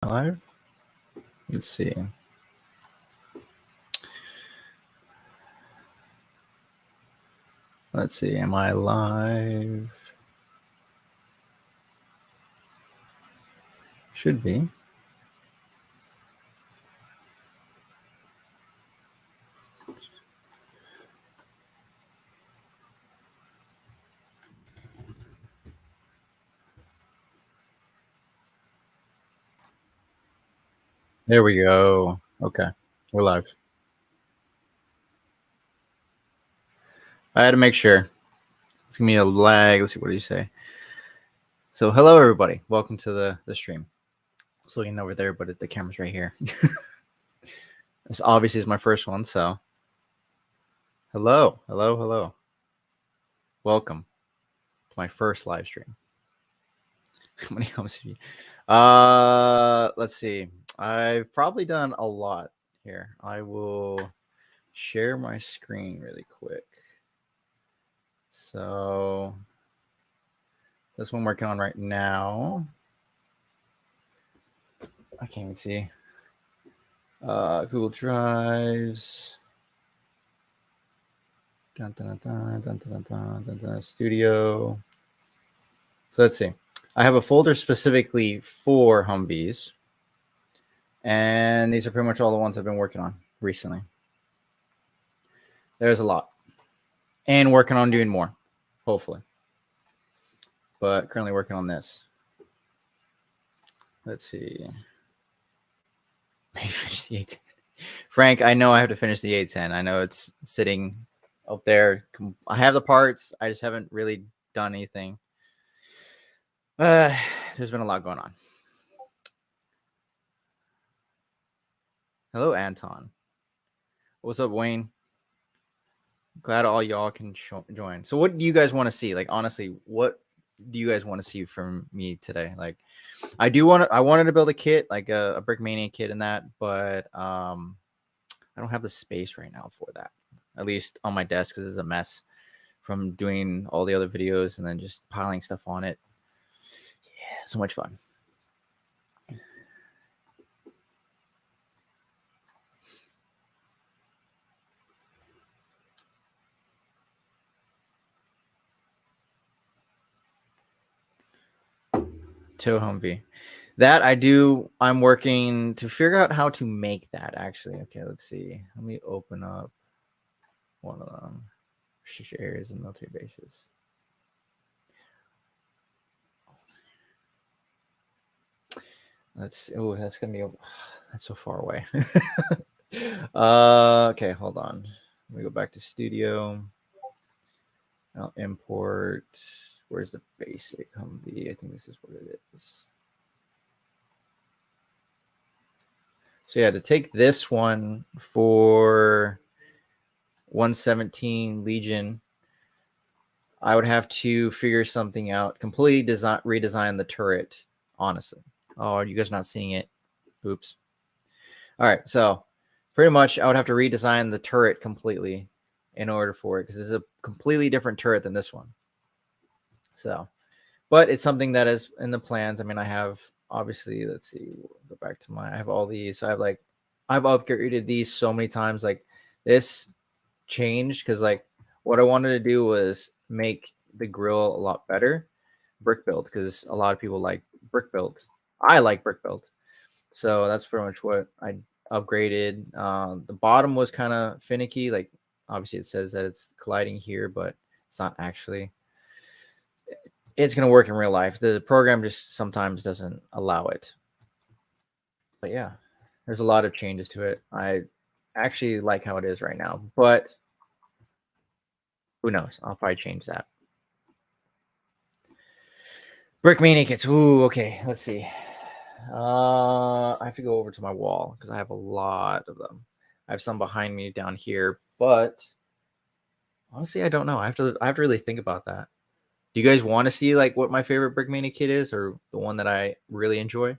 Live? Let's see. Let's see. Am I live? Should be. There we go. Okay. We're live. I had to make sure. It's going to be a lag. Let's see. What do you say? So, hello, everybody. Welcome to the stream. I was looking over there, but the camera's right here. This obviously is my first one, so hello. Welcome to my first live stream. How many homes have you? Let's see. I've probably done a lot here. I will share my screen really quick. So this one I'm working on right now. I can't even see. Google Drives. Studio. So let's see. I have a folder specifically for Humvees. And these are pretty much all the ones I've been working on recently. There's a lot. And working on doing more, hopefully. But currently working on this. Let's see. Maybe finish the 810. Frank, I know I have to finish the 810. I know it's sitting up there. I have the parts. I just haven't really done anything. There's been a lot going on. Hello, Anton. What's up, Wayne? Glad all y'all can join. So what do you guys want to see? Like, honestly, what do you guys want to see from me today? Like, I wanted to build a kit, like a Brickmania kit and that, but I don't have the space right now for that, at least on my desk, because it's a mess from doing all the other videos and then just piling stuff on it. Yeah, so much fun. Tow Humvee. That I do. I'm working to figure out how to make that, actually. Okay, let's see. Let me open up one of them. Restricted areas and military bases. Oh, that's gonna be that's so far away. Okay, hold on. Let me go back to studio. I'll import. Where's the basic Humvee? I think this is what it is. So yeah, to take this one for 117 Legion, I would have to figure something out. Completely redesign the turret, honestly. Oh, are you guys not seeing it? Oops. All right, so pretty much I would have to redesign the turret completely in order for it, because this is a completely different turret than this one. So, but it's something that is in the plans. I mean, I have, obviously, let's see, go back to I have all these. So I've upgraded these so many times. Like, this changed because, like, what I wanted to do was make the grill a lot better, brick build, because a lot of people like brick build. I like brick build. So that's pretty much what I upgraded. The bottom was kind of finicky. Like, obviously it says that it's colliding here, but it's not actually. It's going to work in real life. The program just sometimes doesn't allow it. But yeah, there's a lot of changes to it. I actually like how it is right now, but who knows? I'll probably change that. Brickmania kits. Ooh, okay. Let's see. I have to go over to my wall because I have a lot of them. I have some behind me down here, but honestly, I don't know. I have to really think about that. Do you guys want to see like what my favorite Brickmania kit is, or the one that I really enjoy?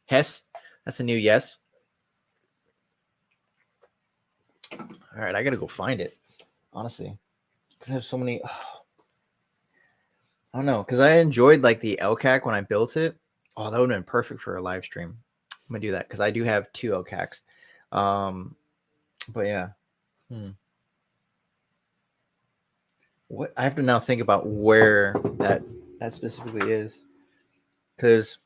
Hess. That's a new yes. All right, I gotta go find it. Honestly, because I have so many. I don't know, because I enjoyed like the LCAC when I built it. Oh, that would have been perfect for a live stream. I'm gonna do that because I do have 2 LCACs. But yeah. What I have to now think about where that specifically is, because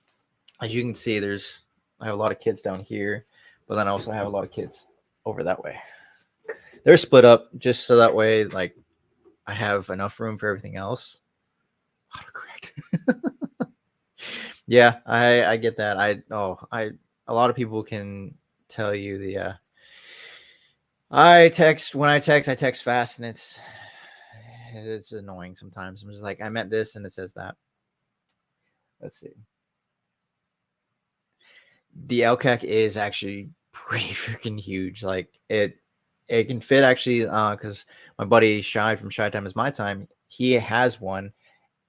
as you can see, I have a lot of kids down here, but then I also have a lot of kids over that way. They're split up just so that way, like, I have enough room for everything else. Autocorrect. Yeah, I get that. A lot of people can tell you I text fast, and it's annoying sometimes. I'm just like, I meant this and it says that. Let's see. The LCAC is actually pretty freaking huge. Like it can fit actually, because my buddy Shy from Shy Time is My Time, he has one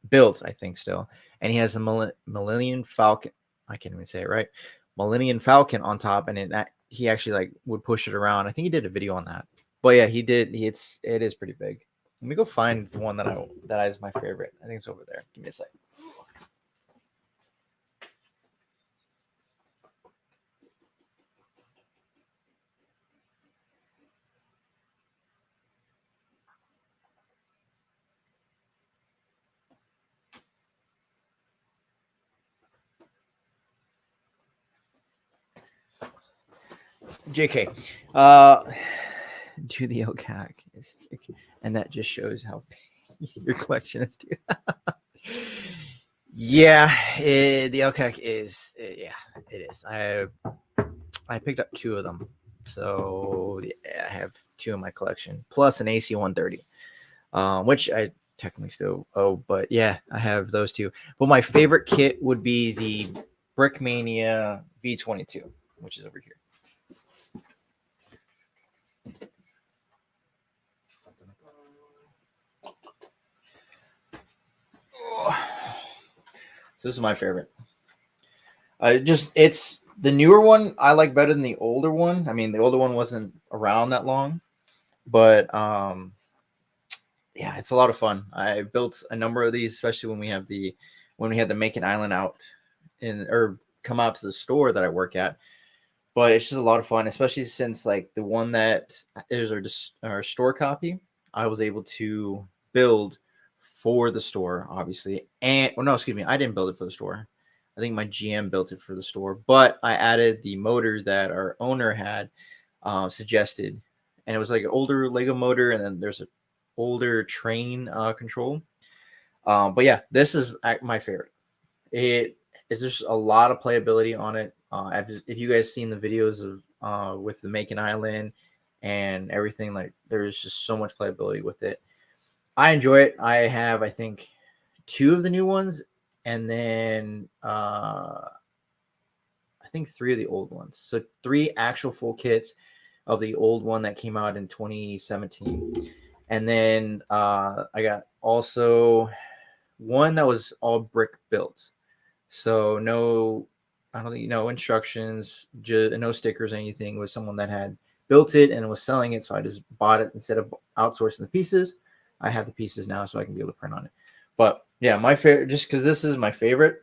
built, I think still, and he has the Millennium Falcon. I can't even say it right. Millennium Falcon on top, and he actually like would push it around. I think he did a video on that. But yeah, he did. It is pretty big. Let me go find the one that is my favorite. I think it's over there. Give me a sec. JK. Do the LCAC. And that just shows how big your collection is, dude. Yeah, the LCAC is, yeah, it is. I picked up 2 of them. So yeah, I have 2 in my collection, plus an AC 130, which I technically still owe. But yeah, I have those 2. But my favorite kit would be the Brickmania V22, which is over here. So this is my favorite. It's the newer one I like better than the older one. I mean, the older one wasn't around that long, but yeah, it's a lot of fun. I built a number of these, especially when we had the Make an Island out or come out to the store that I work at. But it's just a lot of fun, especially since like the one that is our store copy, I was able to build for the store, obviously. And no, excuse me, I didn't build it for the store. I think my GM built it for the store, but I added the motor that our owner had suggested, and it was like an older Lego motor, and then there's an older train control. But yeah, this is my favorite. It is just a lot of playability on it. If you guys seen the videos of with the Make an Island and everything, like there's just so much playability with it. I enjoy it. I have, I think, 2 of the new ones, and then I think 3 of the old ones. So 3 actual full kits of the old one that came out in 2017, and then I got also one that was all brick built. So I don't think no instructions, no stickers, anything. It was someone that had built it and was selling it. So I just bought it instead of outsourcing the pieces. I have the pieces now, so I can be able to print on it. But yeah, my favorite, just because this is my favorite,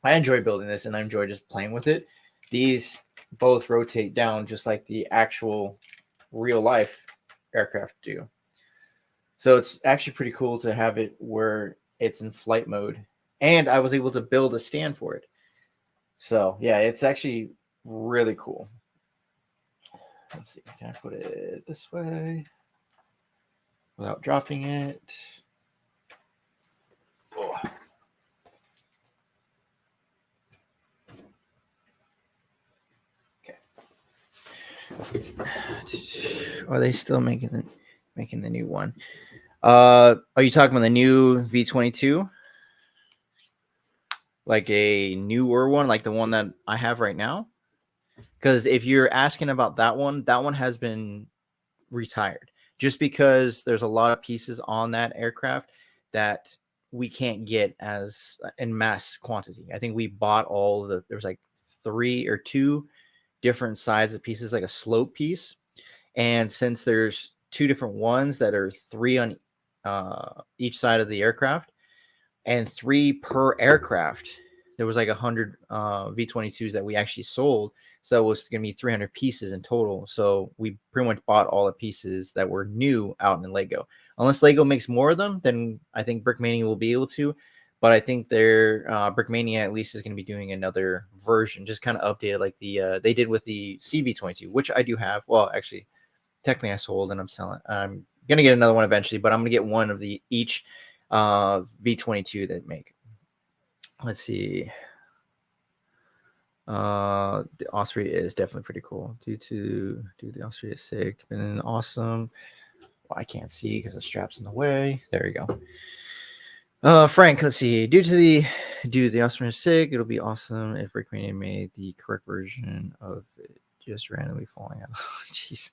I enjoy building this and I enjoy just playing with it. These both rotate down just like the actual real life aircraft do. So it's actually pretty cool to have it where it's in flight mode. And I was able to build a stand for it. So yeah, it's actually really cool. Let's see, can I put it this way without dropping it? Oh. Okay. Are they still making the new one? Are you talking about the new V22? Like a newer one, like the one that I have right now? Because if you're asking about that one has been retired just because there's a lot of pieces on that aircraft that we can't get as in mass quantity. I think we bought all the, there was like 3 or 2 different sides of pieces, like a slope piece. And since there's 2 different ones that are 3 on each side of the aircraft and 3 per aircraft, there was like 100 V-22s that we actually sold. So it was going to be 300 pieces in total. So we pretty much bought all the pieces that were new out in Lego. Unless Lego makes more of them, then I think Brickmania will be able to. But I think their Brickmania at least is going to be doing another version, just kind of updated like the they did with the CV-22, which I do have. Well, actually, technically I sold and I'm selling. I'm going to get another one eventually, but I'm going to get one of the each V-22 that make. Let's see. The Osprey is definitely pretty cool. Dude, the Osprey is sick and awesome. Well, I can't see because the strap's in the way. There we go. Frank, let's see. Due to the Osprey is sick, it'll be awesome if Brickmania made the correct version of it just randomly falling out. Jeez.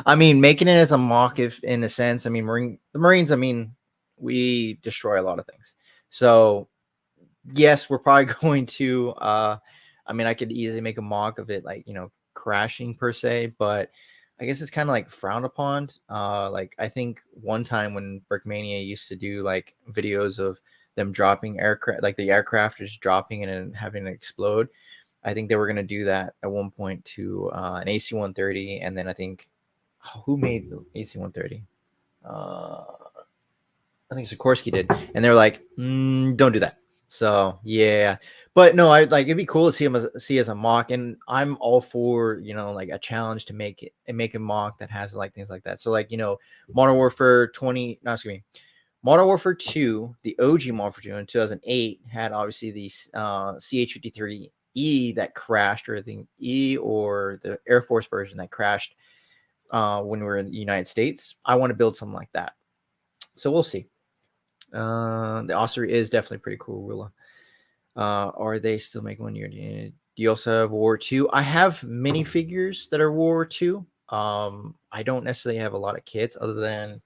I mean, making it as a mock, if in a sense, I mean, the Marines, I mean, we destroy a lot of things. So yes, we're probably going to I mean, I could easily make a mock of it, like, you know, crashing per se, but I guess it's kind of like frowned upon. Like I think one time when Brickmania used to do like videos of them dropping aircraft, like the aircraft just dropping and having it explode. I think they were gonna do that at one point to an AC-130, and then I think who made the AC-130? I think Sikorsky did, and they were like, don't do that. So yeah, but no, I like it'd be cool to see him as a mock, and I'm all for, you know, like a challenge to make it and make a mock that has like things like that. So like, you know, Modern Warfare 20, no, excuse me, Modern Warfare 2, the OG Modern Warfare 2 in 2008 had obviously the CH-53E that crashed, or the E or the Air Force version that crashed when we were in the United States. I want to build something like that, so we'll see. The Osprey is definitely pretty cool, Rula. Are they still making one year? Do you also have War 2? I have minifigures that are War 2. I don't necessarily have a lot of kits other than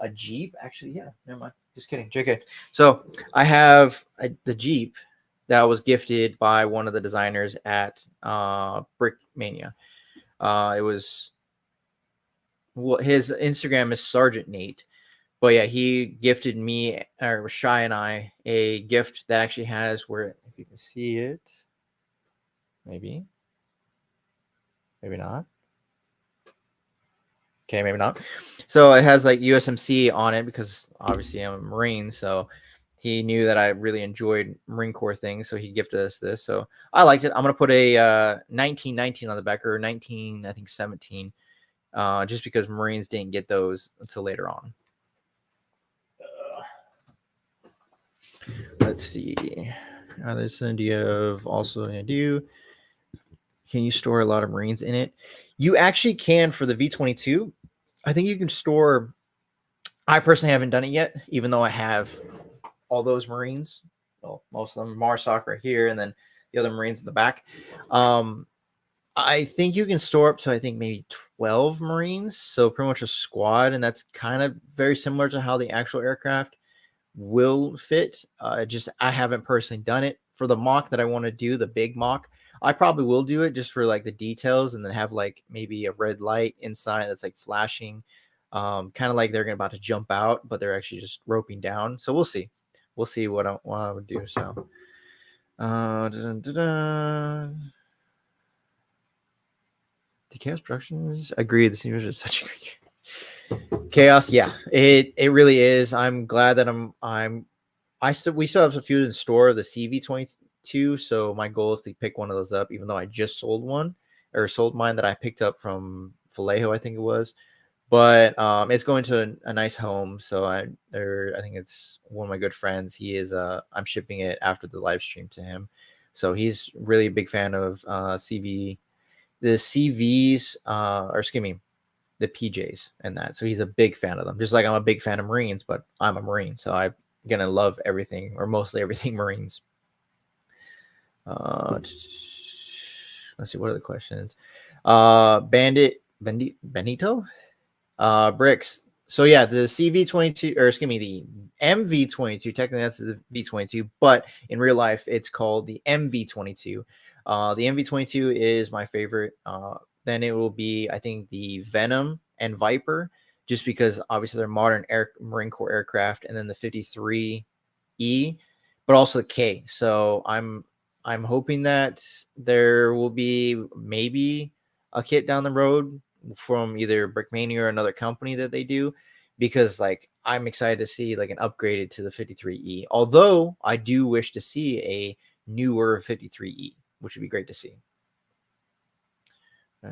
a Jeep. Actually, yeah, never mind. Just kidding. JK. So I have the Jeep that was gifted by one of the designers at Brickmania. It was, well, his Instagram is Sergeant Nate. But yeah, he gifted me, or Shy and I, a gift that actually has, where, if you can see it, maybe not. Okay, maybe not. So it has like USMC on it because obviously I'm a Marine, so he knew that I really enjoyed Marine Corps things, so he gifted us this. So I liked it. I'm gonna put a 1919 on the back, or 19, I think 17, just because Marines didn't get those until later on. Let's see. There's an idea of also an idea. Can you store a lot of Marines in it? You actually can for the V-22. I think you can store. I personally haven't done it yet, even though I have all those Marines. Well, most of them, MARSOC right here, and then the other Marines in the back. I think you can store up to, I think, maybe 12 Marines. So pretty much a squad, and that's kind of very similar to how the actual aircraft will fit. I haven't personally done it for the mock that I want to do, the big mock. I probably will do it just for like the details, and then have like maybe a red light inside that's like flashing, kind of like they're about to jump out, but they're actually just roping down. So we'll see what I would do. So the Chaos Productions agree, the seniors is such a great Chaos. Yeah, it really is. I'm glad that we still have a few in store of the CV-22, so my goal is to pick one of those up, even though I just sold mine that I picked up from Vallejo, I think it was. But it's going to a nice home, so I think it's one of my good friends. He is I'm shipping it after the live stream to him, so he's really a big fan of the CVs, or excuse me, the PJs and that. So he's a big fan of them, just like I'm a big fan of Marines, but I'm a Marine, so I'm gonna love everything, or mostly everything Marines. Let's see, what are the questions? Benito, Bricks. So yeah, the CV-22, or excuse me, the MV-22. Technically, that's the V-22, but in real life, it's called the MV-22. The MV-22 is my favorite. Then it will be, I think, the Venom and Viper, just because obviously they're modern Marine Corps aircraft, and then the 53E, but also the K. So I'm hoping that there will be maybe a kit down the road from either Brickmania or another company that they do, because like I'm excited to see like an upgraded to the 53E. Although I do wish to see a newer 53E, which would be great to see. How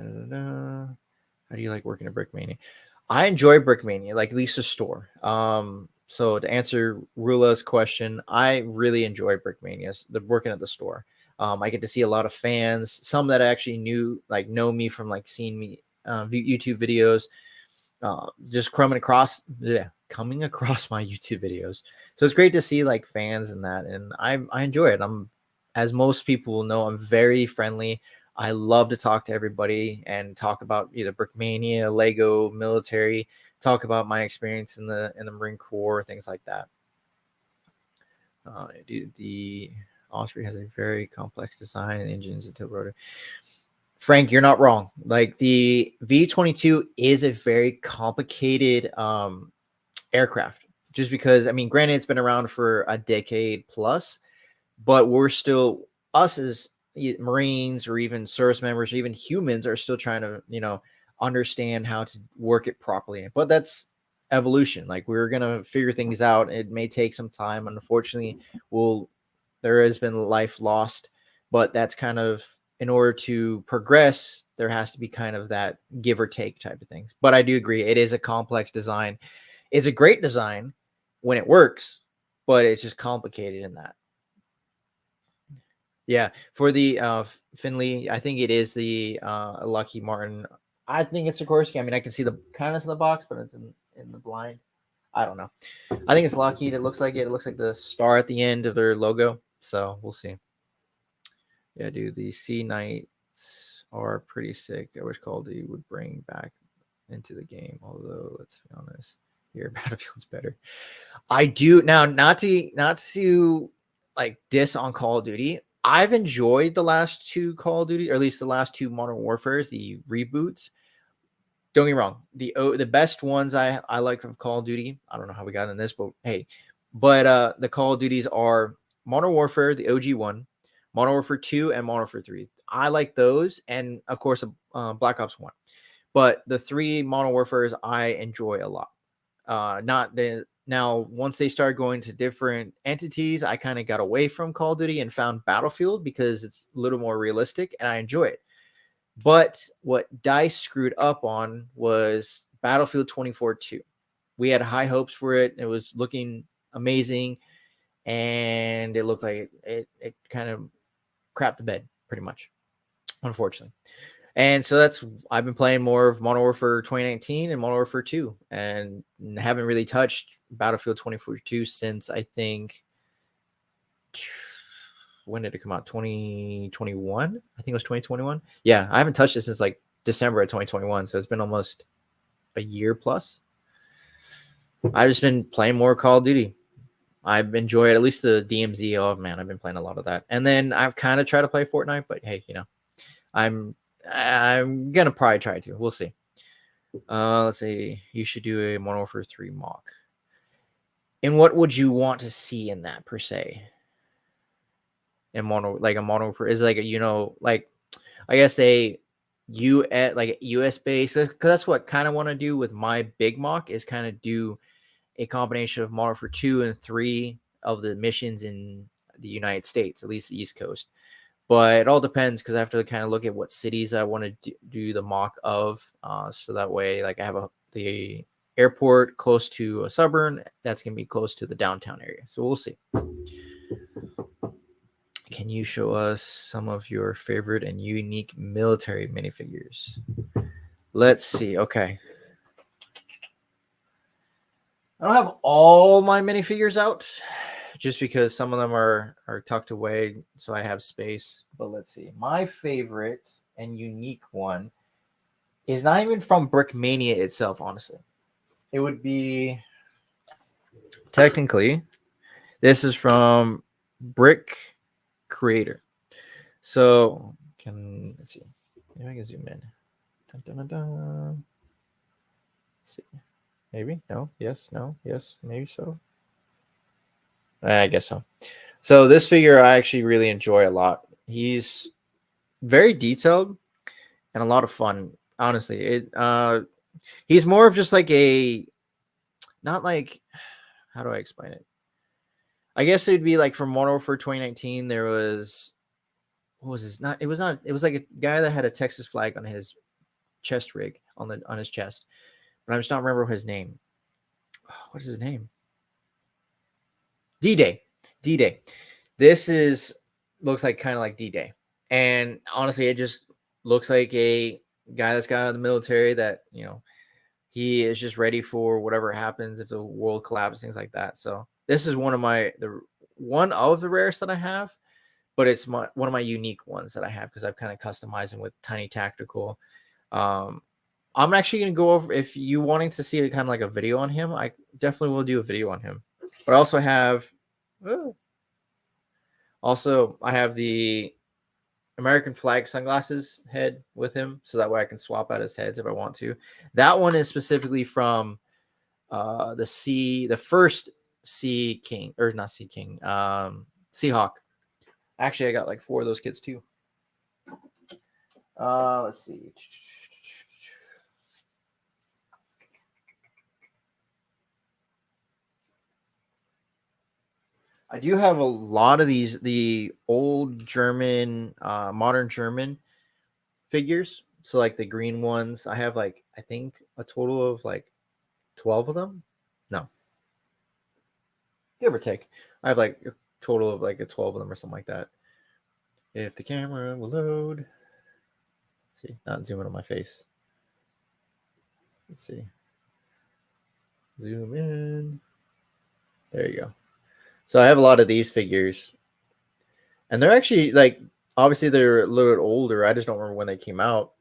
do you like working at Brickmania? I enjoy Brickmania, like at least the store. So to answer Rula's question, I really enjoy Brickmania, the working at the store. I get to see a lot of fans, some that actually know me from like seeing me YouTube videos, just coming across my YouTube videos. So it's great to see like fans and that, and I enjoy it. As most people will know, I'm very friendly. I love to talk to everybody and talk about either Brickmania, Lego, military, talk about my experience in the Marine Corps, things like that. The Osprey has a very complex design and engines and tilt rotor. Frank, you're not wrong. Like the V-22 is a very complicated aircraft, just because, I mean, granted, it's been around for a decade plus, but we're still, us as Marines or even service members or even humans, are still trying to, understand how to work it properly. But that's evolution. Like, we're going to figure things out. It may take some time. Unfortunately, there has been life lost, but that's kind of, in order to progress, there has to be kind of that give or take type of things. But I do agree, it is a complex design. It's a great design when it works, but it's just complicated in that. Yeah, for the Finley, I think it is the Lucky Martin. I think it's Sikorsky. I mean, I can see the kind of in the box, but it's in the blind. I don't know. I think it's Lockheed. It looks like it. It looks like the star at the end of their logo. So we'll see. Yeah, dude, the Sea Knights are pretty sick. I wish Call of Duty would bring back into the game. Although, let's be honest, here Battlefield's better. I do now, not to like diss on Call of Duty. I've enjoyed the last two Call of Duty, or at least the last two Modern Warfares, the reboots. Don't get me wrong, the best ones I like from Call of Duty. I don't know how we got in this, but hey, the Call of Duties are Modern Warfare, the OG one, Modern Warfare 2, and Modern Warfare 3. I like those, and of course, Black Ops 1. But the three Modern Warfares I enjoy a lot. Not the Now, once they started going to different entities, I kind of got away from Call of Duty and found Battlefield because it's a little more realistic and I enjoy it. But what DICE screwed up on was Battlefield 2042. We had high hopes for it. It was looking amazing, and it looked like it kind of crapped the bed pretty much, unfortunately. And so I've been playing more of Modern Warfare 2019 and Modern Warfare 2, and haven't really touched Battlefield 2042 since, I think, when did it come out? 2021? I think it was 2021. Yeah, I haven't touched it since like December of 2021, so it's been almost a year plus. I've just been playing more Call of Duty. I've enjoyed at least the DMZ. Oh man, I've been playing a lot of that. And then I've kind of tried to play Fortnite, but hey, I'm gonna probably try to. We'll see. Let's see. You should do a Modern Warfare 3 mock. And what would you want to see in that per se? In Modern Warfare is like like I guess like US based, because that's what kind of want to do with my big mock, is kind of do a combination of Modern Warfare 2 and 3 of the missions in the United States, at least the East Coast. But it all depends, because I have to kind of look at what cities I want to do the mock of. So that way, like I have the airport close to a suburb that's going to be close to the downtown area. So we'll see. Can you show us some of your favorite and unique military minifigures? Let's see. Okay. I don't have all my minifigures out, just because some of them are tucked away, so I have space. But let's see. My favorite and unique one is not even from Brickmania itself, honestly. it would be technically. This is from Brick Creator. So let's see. Maybe I can zoom in. Dun, dun, dun, dun. Let's see. Maybe no. Yes. No. Yes. Maybe so. I guess so. So this figure I actually really enjoy a lot. He's very detailed and a lot of fun. Honestly, he's more of just like not like, how do I explain it? I guess it'd be like from Modern Warfare 2019. There was, what was his? Not it was not. It was like a guy that had a Texas flag on his chest rig on his chest, but I'm just not remember his name. What is his name? D-Day. D-Day. This looks like kind of like D-Day. And honestly, it just looks like a guy that's got out of the military that, he is just ready for whatever happens if the world collapses, things like that. So this is one of the rarest that I have, but it's one of my unique ones that I have because I've kind of customized them with tiny tactical. I'm actually going to go over, if you wanting to see kind of like a video on him, I definitely will do a video on him. But I also have, I have the American flag sunglasses head with him, so that way I can swap out his heads if I want to. That one is specifically from the first Sea King, or not Sea King, Seahawk. Actually, I got like 4 of those kits too. Let's see. I do have a lot of the old German, modern German figures. So like the green ones, I have like, I think a total of like 12 of them. No, give or take. I have like a total of like a 12 of them or something like that. If the camera will load. Let's see, not zooming on my face. Let's see. Zoom in. There you go. So I have a lot of these figures. And they're actually like, obviously they're a little bit older. I just don't remember when they came out.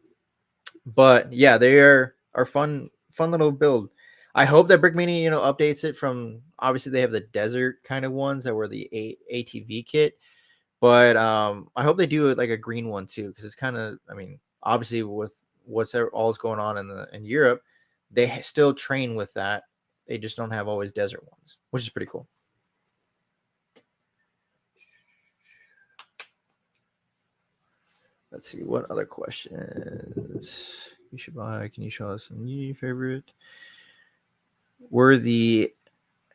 But yeah, they are fun little build. I hope that Brickmania, updates it from, obviously they have the desert kind of ones that were the ATV kit. But I hope they do like a green one too, because it's kind of, I mean, obviously with what's all going on in Europe, they still train with that. They just don't have always desert ones, which is pretty cool. Let's see, what other questions you should buy. Can you show us some new favorite? Were the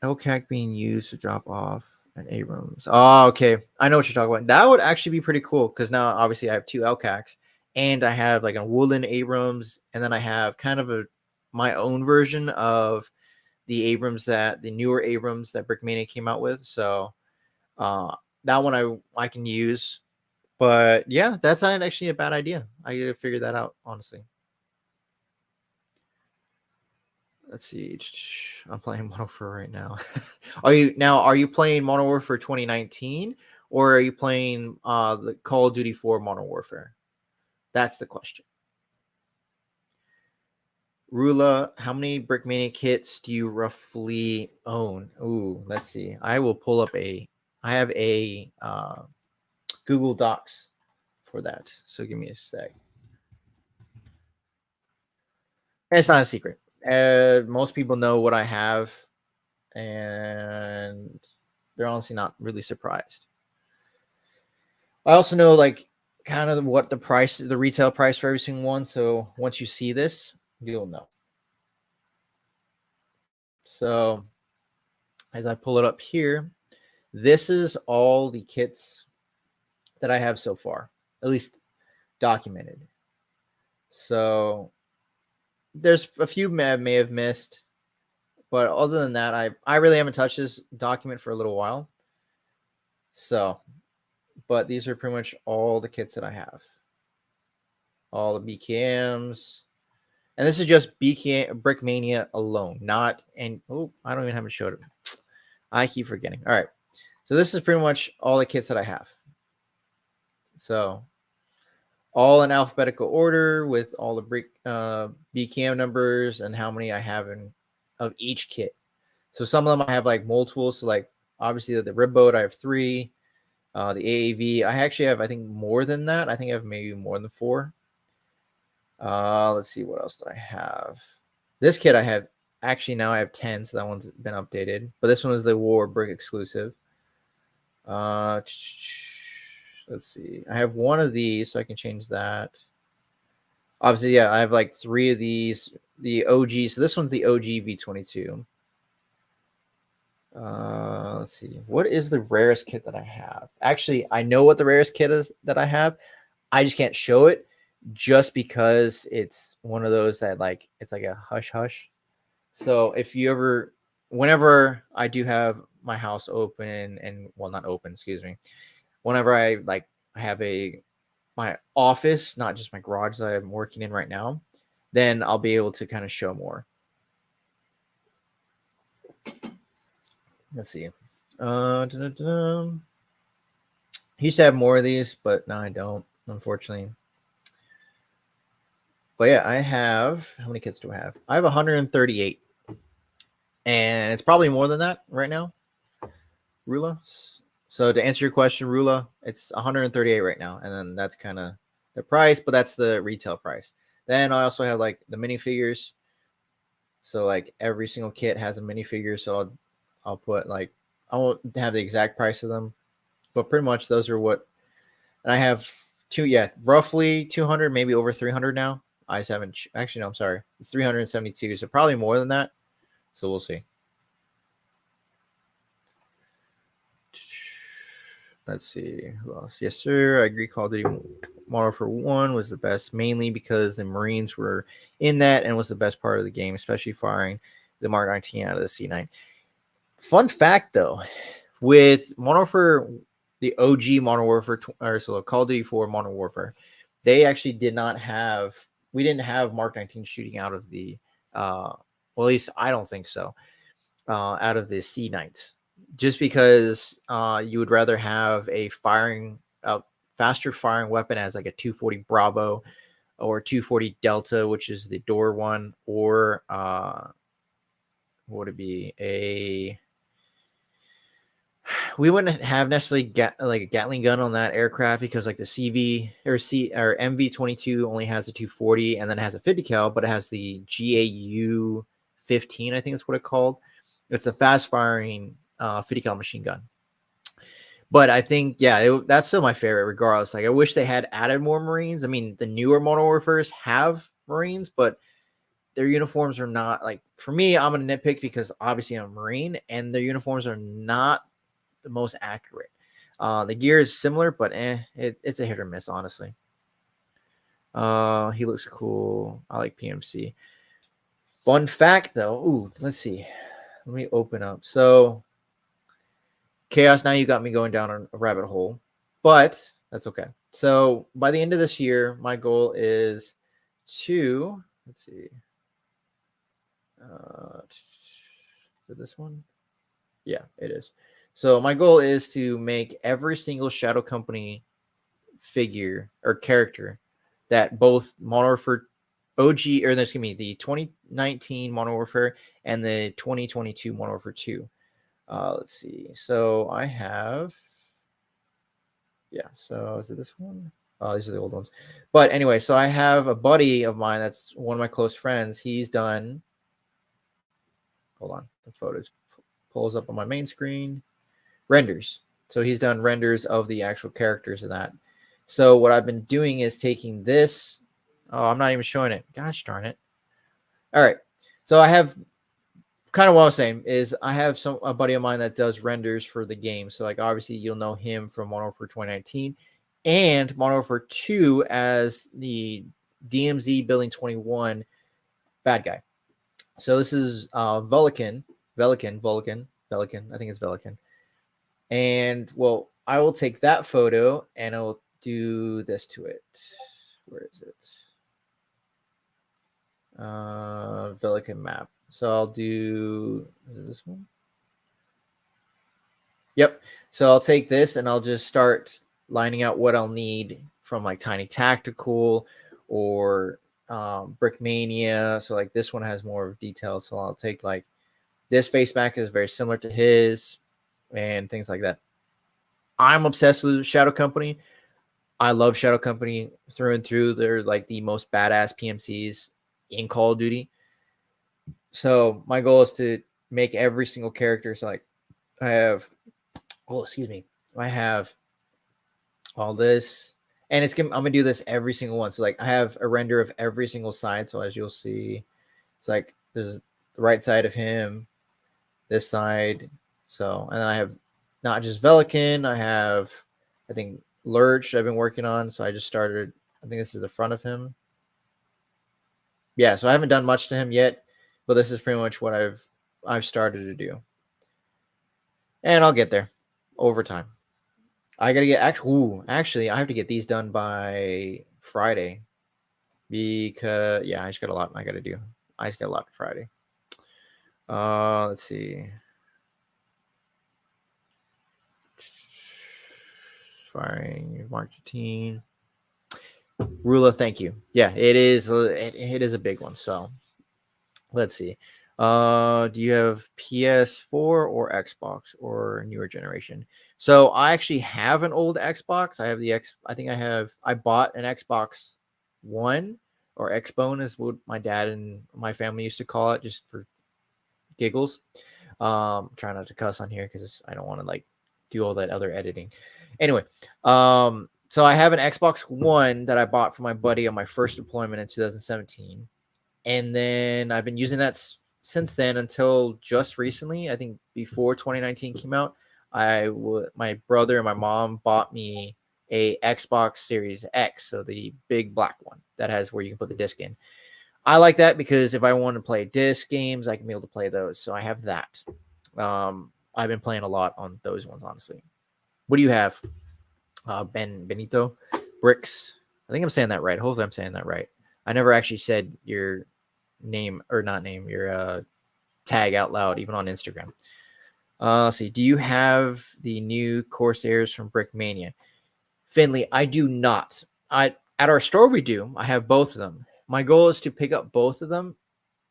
LCAC being used to drop off an Abrams? Oh, okay. I know what you're talking about. That would actually be pretty cool because now obviously I have 2 LCACs and I have like a woolen Abrams, and then I have kind of my own version of the newer Abrams that Brickmania came out with. So that one I can use. But yeah, that's not actually a bad idea. I gotta figure that out, honestly. Let's see. I'm playing Modern Warfare right now. Are you playing Modern Warfare 2019, or are you playing the Call of Duty 4 Modern Warfare? That's the question. Rula, how many Brickmania kits do you roughly own? Ooh, let's see. I will pull up I have a Google Docs for that. So give me a sec. It's not a secret. Most people know what I have, and they're honestly not really surprised. I also know like kind of what the retail price for every single one. So once you see this, you'll know. So as I pull it up here, this is all the kits that I have so far, at least documented. So there's a few may have missed, but other than that, I really haven't touched this document for a little while. So, but these are pretty much all the kits that I have. All the BKMs. And this is just Brickmania alone, not, and I don't even have it showed. I keep forgetting. All right. So this is pretty much all the kits that I have. So all in alphabetical order with all the BKM numbers and how many I have in of each kit. So some of them I have like multiple. So like obviously the rib boat I have 3. The AAV I actually have I think more than that. I think I have maybe more than 4. Let's see what else do I have. This kit I have actually now I have 10, so that one's been updated. But this one is the War Brick exclusive. Let's see. I have one of these, so I can change that. Obviously, yeah, I have like 3 of these. The OG. So this one's the OG V22. Let's see. What is the rarest kit that I have? Actually, I know what the rarest kit is that I have. I just can't show it just because it's one of those that like it's like a hush hush. So if you ever, whenever I do have my house open and well, not open, excuse me. Whenever I like have my office, not just my garage that I'm working in right now, then I'll be able to kind of show more. Let's see. He used to have more of these, but now I don't, unfortunately. But yeah, I have, how many kits do I have? I have 138. And it's probably more than that right now. Rula. So to answer your question, Rula, it's 138 right now. And then that's kind of the price, but that's the retail price. Then I also have like the minifigures. So like every single kit has a minifigure. So I'll put like, I won't have the exact price of them, but pretty much those are what, and I have roughly 200, maybe over 300 now. I just haven't, actually, no, I'm sorry. It's 372. So probably more than that. So we'll see. Let's see who else. Yes, sir. I agree. Call of Duty Modern Warfare 1 was the best, mainly because the Marines were in that and was the best part of the game, especially firing the Mark 19 out of the C9. Fun fact, though, with Modern Warfare, the OG Modern Warfare, or so Call of Duty 4 Modern Warfare, they actually did not have. We didn't have Mark 19 shooting out of the. Well, at least I don't think so. Out of the C9s. Just because you would rather have a faster firing weapon as like a 240 Bravo or 240 Delta, which is the door one, or what would it be? We wouldn't have necessarily like a Gatling gun on that aircraft because like the CV or MV22 only has a 240 and then it has a 50 cal, but it has the GAU 15, I think that's what it's called. It's a fast firing 50 cal machine gun. But I think, that's still my favorite regardless. Like I wish they had added more Marines. I mean, the newer Modern Warfares have Marines, but their uniforms are not like, for me, I'm going to nitpick because obviously I'm a Marine and their uniforms are not the most accurate. The gear is similar, but it's a hit or miss, honestly. He looks cool. I like PMC. Fun fact, though. Ooh, let's see. Let me open up. So, Chaos, now you got me going down a rabbit hole, but that's okay. So, by the end of this year, my goal is to, let's see. Is this one? Yeah, it is. So my goal is to make every single Shadow Company figure or character that both Modern Warfare OG, or excuse me, the 2019 Modern Warfare and the 2022 Modern Warfare 2. Let's see. So I have, so is it this one? Oh, these are the old ones. But anyway, so I have a buddy of mine that's one of my close friends. He's done, hold on, the photos pulls up on my main screen. Renders. So he's done renders of the actual characters of that. So what I've been doing is taking this. Oh, I'm not even showing it. Gosh darn it. All right. So I have kind of what I was saying is I have a buddy of mine that does renders for the game. So like obviously you'll know him from Modern Warfare 2019 and Modern Warfare 2 as the DMZ Building 21 bad guy. So this is Velikan. I think it's Velikan. And well, I will take that photo and I'll do this to it. Where is it? Velikan map. So I'll do this one. Yep. So I'll take this and I'll just start lining out what I'll need from like Tiny Tactical or Brickmania. So like this one has more detail. So I'll take like this face back is very similar to his and things like that. I'm obsessed with Shadow Company. I love Shadow Company through and through. They're like the most badass PMCs in Call of Duty. So my goal is to make every single character. So like I have, I have all this, and I'm gonna do this every single one. So like I have a render of every single side. So as you'll see, it's like there's the right side of him, this side. So and then I have not just Velikan, I have I think Lurch I've been working on. So I just started. I think this is the front of him. Yeah, so I haven't done much to him yet, but this is pretty much what I've started to do, and I'll get there over time. I gotta get actually I have to get these done by Friday because I just got a lot I gotta do. I just got a lot for Friday. Let's see. Firing Mark 15. Rula, thank you. Yeah, it is. It is a big one. So let's see. Do you have PS4 or Xbox or newer generation? So I actually have an old Xbox. I have the X. I think I bought an Xbox One or Xbone is what my dad and my family used to call it, just for giggles. Try not to cuss on here because I don't want to like do all that other editing. Anyway, so I have an Xbox One that I bought for my buddy on my first deployment in 2017, and then I've been using that since then until just recently. I think before 2019 came out, my brother and my mom bought me a Xbox Series X, so the big black one that has where you can put the disc in. I like that because if I want to play disc games, I can be able to play those. So I have that. I've been playing a lot on those ones, honestly. What do you have? Benito Bricks. I think I'm saying that right. Hopefully I'm saying that right. I never actually said your name or not name, your tag out loud, even on Instagram. Let's see. Do you have the new Corsairs from Brickmania? Finley, I do not. At our store we do. I have both of them. My goal is to pick up both of them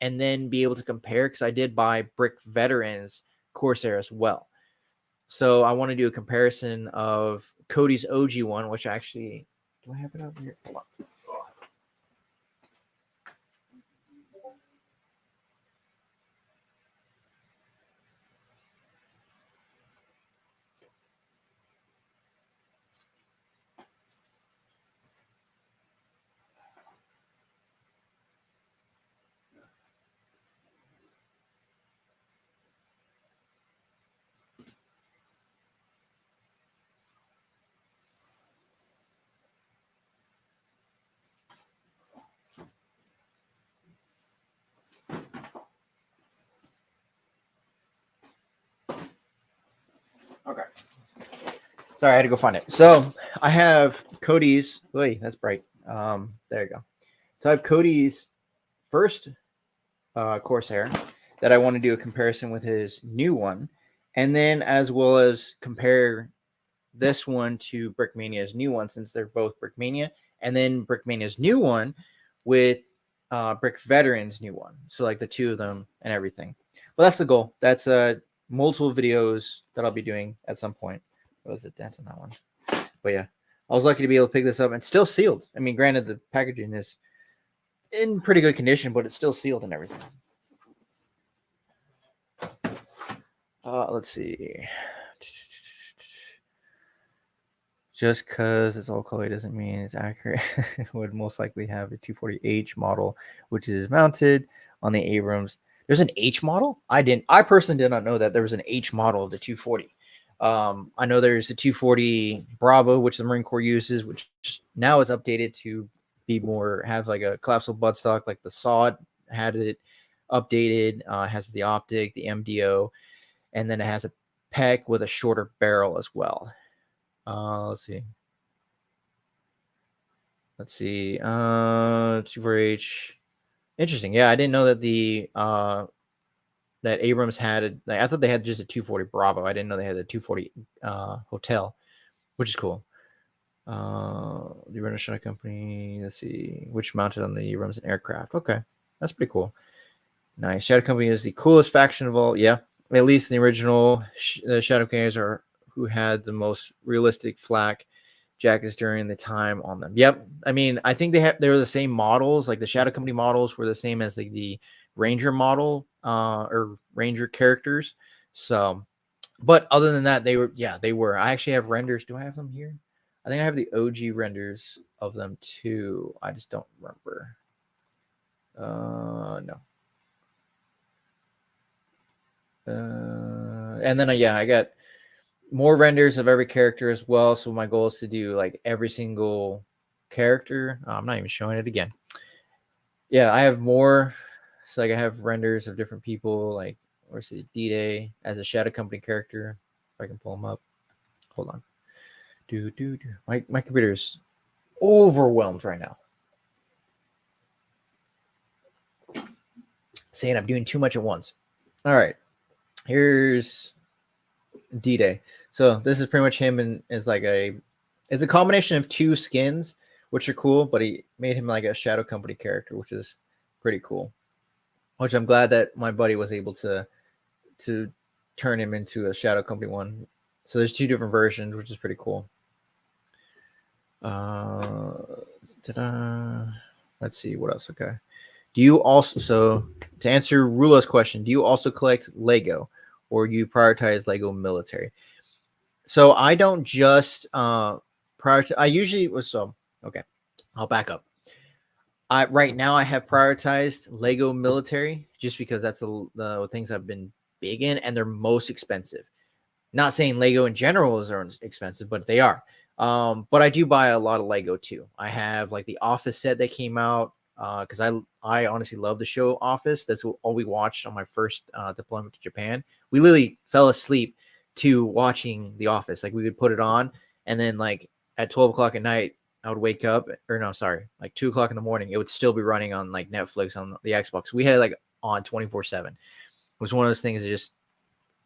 and then be able to compare because I did buy Brick Veterans Corsair as well. So I want to do a comparison of Cody's OG one, which actually do I have it over here? Hold on. Okay. Sorry, I had to go find it. So I have Cody's. Wait, that's bright. There you go. So I have Cody's first Corsair that I want to do a comparison with his new one, and then as well as compare this one to Brickmania's new one, since they're both Brickmania, and then Brickmania's new one with Brick Veterans' new one. So like the two of them and everything. Well, that's the goal. That's multiple videos that I'll be doing at some point. What was it? Dent on that one. But yeah, I was lucky to be able to pick this up and still sealed. I mean, granted, the packaging is in pretty good condition, but it's still sealed and everything. Let's see. Just because it's all color doesn't mean it's accurate. It would most likely have a 240H model, which is mounted on the Abrams. There's an H model? I personally did not know that there was an H model of the 240. I know there's the 240 Bravo, which the Marine Corps uses, which now is updated to be have like a collapsible buttstock, like the SOD had it updated. Has the optic, the MDO, and then it has a PEC with a shorter barrel as well. Let's see. 240H. Interesting. Yeah, I didn't know that that Abrams had I thought they had just a 240 Bravo. I didn't know they had a 240 Hotel, which is cool. The Render Shadow Company. Let's see, which mounted on the Remsen aircraft. Okay, that's pretty cool. Nice. Shadow Company is the coolest faction of all. Yeah, at least the original Shadow Companies are who had the most realistic flak jackets during the time on them. Yep. I mean, I think they were the same models. Like the Shadow Company models were the same as the Ranger model or Ranger characters. So, but other than that, they were. I actually have renders. Do I have them here? I think I have the OG renders of them too. I just don't remember. No. And then yeah, I got more renders of every character as well. So my goal is to do like every single character. Oh, I'm not even showing it again. Yeah, I have more. So like I have renders of different people, like where's the D-Day as a Shadow Company character. If I can pull them up. Hold on. My computer is overwhelmed right now. Saying I'm doing too much at once. All right. Here's D-Day. So this is pretty much him, and it's a combination of two skins, which are cool, but he made him like a Shadow Company character, which is pretty cool. Which I'm glad that my buddy was able to turn him into a Shadow Company one. So there's two different versions, which is pretty cool. Let's see what else. Okay. Do you also, so to answer Rula's question, do you also collect Lego, or do you prioritize Lego military? So I don't just prioritize. I usually was okay. I'll back up. Right now I have prioritized Lego military just because that's the things I've been big in, and they're most expensive. Not saying Lego in general is expensive, but they are. But I do buy a lot of Lego too. I have like the Office set that came out because I honestly love the show Office. That's all we watched on my first deployment to Japan. We literally fell asleep to watching The Office. Like we would put it on, and then like at 12 o'clock at night, I would wake up, or no, sorry, like 2 o'clock in the morning, it would still be running on like Netflix on the Xbox. We had it like on 24/7. It was one of those things that just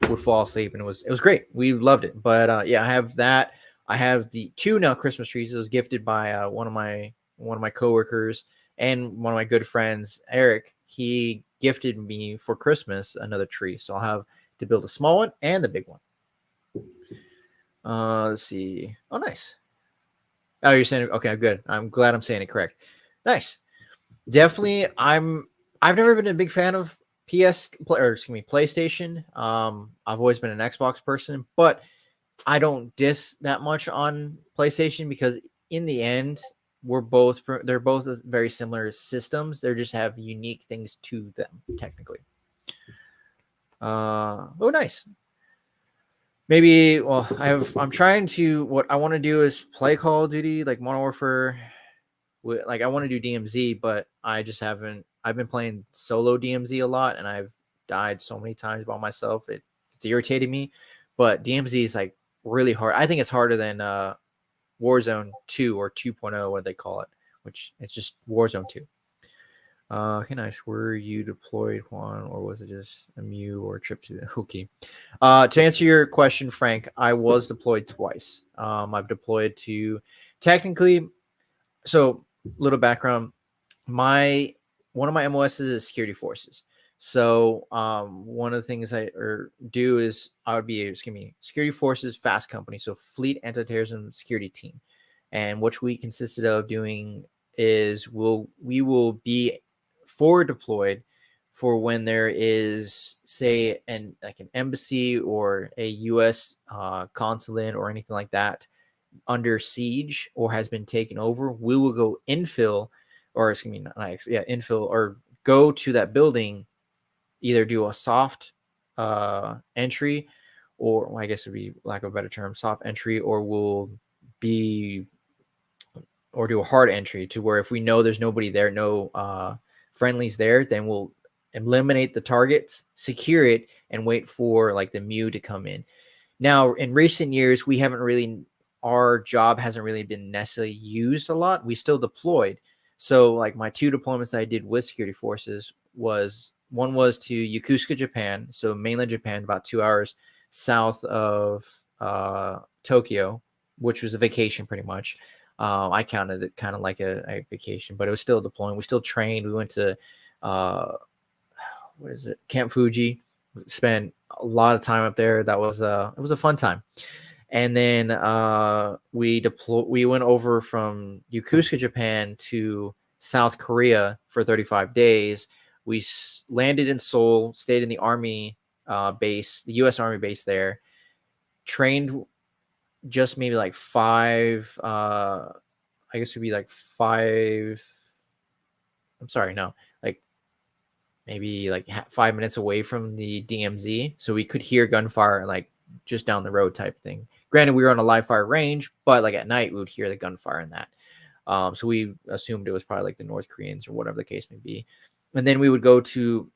would fall asleep, and it was great. We loved it. But yeah, I have that. I have the two now Christmas trees. It was gifted by one of my coworkers and one of my good friends, Eric. He gifted me for Christmas another tree, so I'll have to build a small one and the big one. Let's see. Oh, nice. Oh, you're saying okay, good. I'm glad I'm saying it correct. Nice. Definitely, I've never been a big fan of PlayStation. I've always been an Xbox person, but I don't diss that much on PlayStation because in the end, they're both very similar systems. They just have unique things to them, technically. Oh, nice. Maybe. Well, I'm trying to. What I want to do is play Call of Duty, like Modern Warfare. Like I want to do DMZ, but I just haven't. I've been playing solo DMZ a lot, and I've died so many times by myself. It's irritated me. But DMZ is like really hard. I think it's harder than Warzone 2 or 2.0, what they call it, which it's just Warzone 2. Okay, nice. Were you deployed, Juan, or was it just a Mew or a trip to the Hookie? To answer your question, Frank, I was deployed twice. I've deployed to technically. So, little background. One of my MOSs is security forces. So, one of the things I do is I would be security forces fast company, so fleet anti-terrorism security team, and what we consisted of doing is we will be forward deployed for when there is, say, an embassy or a U.S. Consulate or anything like that under siege or has been taken over. We will go infill, or infill, or go to that building, either do a soft entry, or well, I guess it would be, lack of a better term, soft entry, or do a hard entry to where if we know there's nobody there, no friendlies there, then we'll eliminate the targets, secure it, and wait for like the Mew to come in. Now, in recent years, our job hasn't really been necessarily used a lot. We still deployed. So like my two deployments that I did with security forces one was to Yokosuka, Japan. So mainland Japan, about 2 hours south of Tokyo. which was a vacation pretty much. I counted it kind of like a vacation, but it was still deploying. We still trained. We went to what is it, Camp Fuji. Spent a lot of time up there. That was it was a fun time. And then we went over from Yokosuka, Japan to South Korea for 35 days. We landed in Seoul, stayed in the Army base, the U.S. Army base there, trained just maybe like I guess it'd be like five. I'm sorry, no, like maybe like 5 minutes away from the DMZ. So we could hear gunfire like just down the road type thing. Granted, we were on a live fire range, but like at night we would hear the gunfire in that. So we assumed it was probably like the North Koreans or whatever the case may be. And then we went to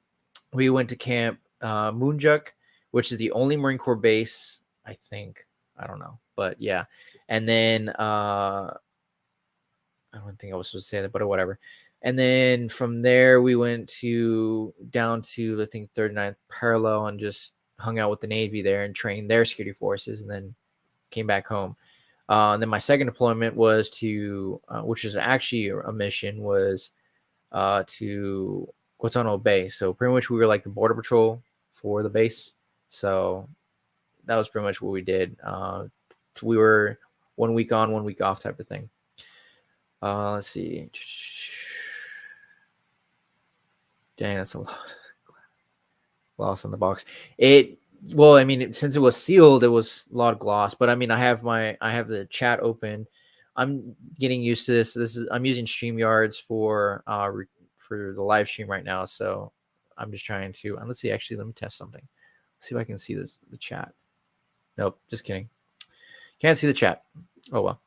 Camp Moonjuk, which is the only Marine Corps base, I think. I don't know, but yeah. And then I don't think I was supposed to say that, but whatever. And then from there, we went down to I think 39th parallel and just hung out with the Navy there and trained their security forces, and then came back home. And then my second deployment was to, which was actually a mission, was to Guantanamo Bay. So pretty much we were like the border patrol for the base. So that was pretty much what we did. We were 1 week on, 1 week off type of thing. Let's see. Dang, that's a lot. Gloss on the box. Well, I mean, since it was sealed, it was a lot of gloss. But I mean, I have the chat open. I'm getting used to this. I'm using StreamYards for the live stream right now. So I'm just trying to. And let's see. Actually, let me test something. Let's see if I can see the chat. Nope, just kidding. Can't see the chat. Oh well.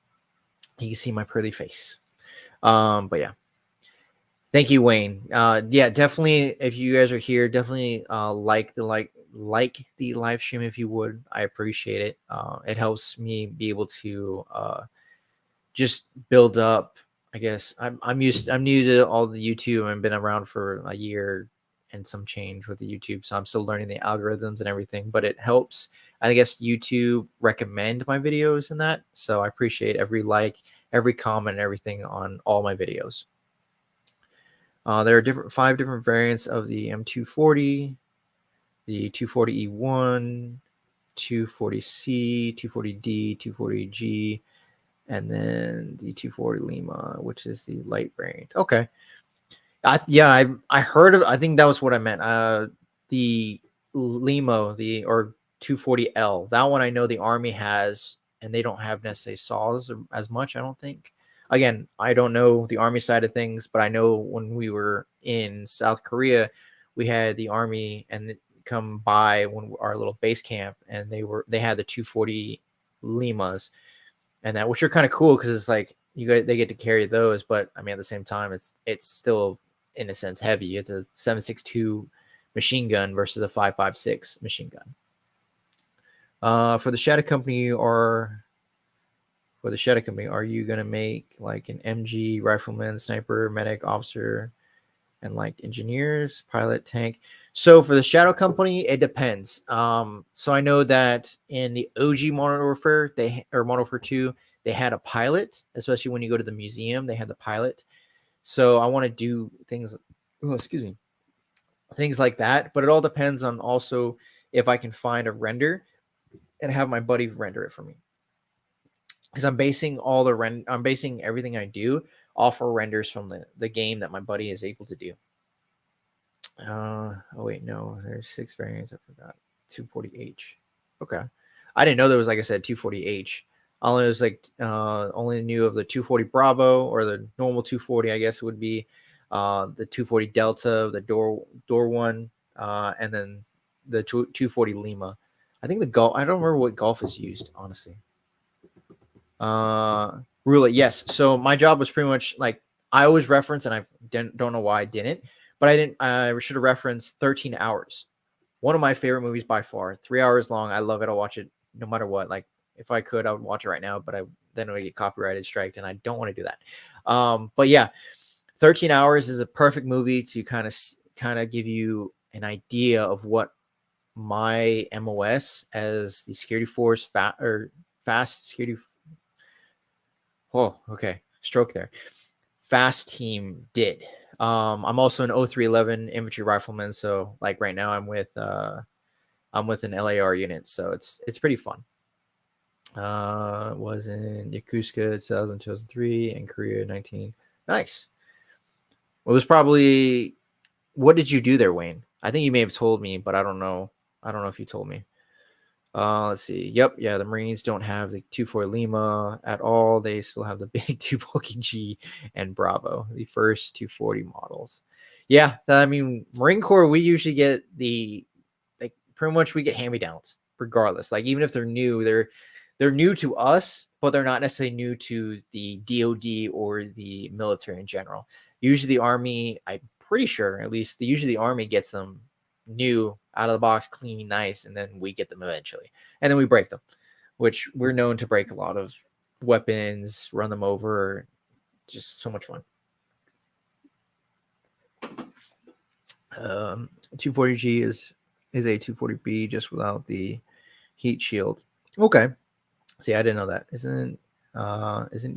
You can see my pearly face. But yeah. Thank you, Wayne. Yeah, definitely. If you guys are here, definitely like the live stream if you would. I appreciate it. It helps me be able to just build up. I guess I'm new to all the YouTube. I've been around for a year and some change with the YouTube, so I'm still learning the algorithms and everything. But it helps, I guess, YouTube recommend my videos and that. So I appreciate every like, every comment, and everything on all my videos. There are 5 different variants of the M240, the 240E1, 240C, 240D, 240G, and then the 240 Lima, which is the light variant. Okay. I heard of. I think that was what I meant. The Lima, or 240L. That one I know the Army has, and they don't have necessarily saws as much, I don't think. Again, I don't know the Army side of things, but I know when we were in South Korea, we had the Army and come by our little base camp, and they had the 240 Limas, and that, which are kind of cool because it's like they get to carry those, but I mean at the same time it's still in a sense heavy. It's a 7.62 machine gun versus a 5.56 machine gun. For the Shadow Company, are you going to make like an MG, rifleman, sniper, medic, officer, and like engineers, pilot, tank? So for the Shadow Company, it depends. So I know that in the OG Modern Warfare, Modern Warfare 2, they had a pilot, especially when you go to the museum, they had the pilot. So I want to do things, things like that. But it all depends on also if I can find a render and have my buddy render it for me. Because I'm basing I'm basing everything I do off of renders from the game that my buddy is able to do. Oh wait, no, there's 6 variants. I forgot. 240H. Okay, I didn't know there was, like I said, 240H. Only knew of the 240 Bravo, or the normal 240, I guess it would be, the 240 Delta, the door one, and then the 240 Lima. I think the Golf. I don't remember what Golf is used, honestly. Roulette, yes. So my job was pretty much like, I always reference, and I don't know why I didn't, but I should have referenced 13 Hours. One of my favorite movies by far. 3 hours long. I love it. I'll watch it no matter what. Like, if I could, I would watch it right now, but then I would get copyrighted striked, and I don't want to do that. But yeah, 13 Hours is a perfect movie to kind of give you an idea of what my MOS as the security force fast security Oh, okay. Stroke there. Fast team did. I'm also an 0311 infantry rifleman, so like right now I'm with an LAR unit, so it's pretty fun. Was in Yakutka 2000, 2003, and Korea 19. Nice. It was probably. What did you do there, Wayne? I think you may have told me, but I don't know. I don't know if you told me. Let's see. Yep, yeah, the Marines don't have the 2-4 Lima at all. They still have the big 2 Bulky G and Bravo, the first 240 models. Yeah, I mean, Marine Corps, we usually get pretty much we get hand-me-downs regardless. Like even if they're new, they're new to us, but they're not necessarily new to the DoD or the military in general. Usually the Army, I'm pretty sure, at least usually the Army gets them new, out of the box, clean, nice, and then we get them eventually. And then we break them, which we're known to break a lot of weapons, run them over. Just so much fun. 240G is a 240B just without the heat shield. Okay. See, I didn't know that. Isn't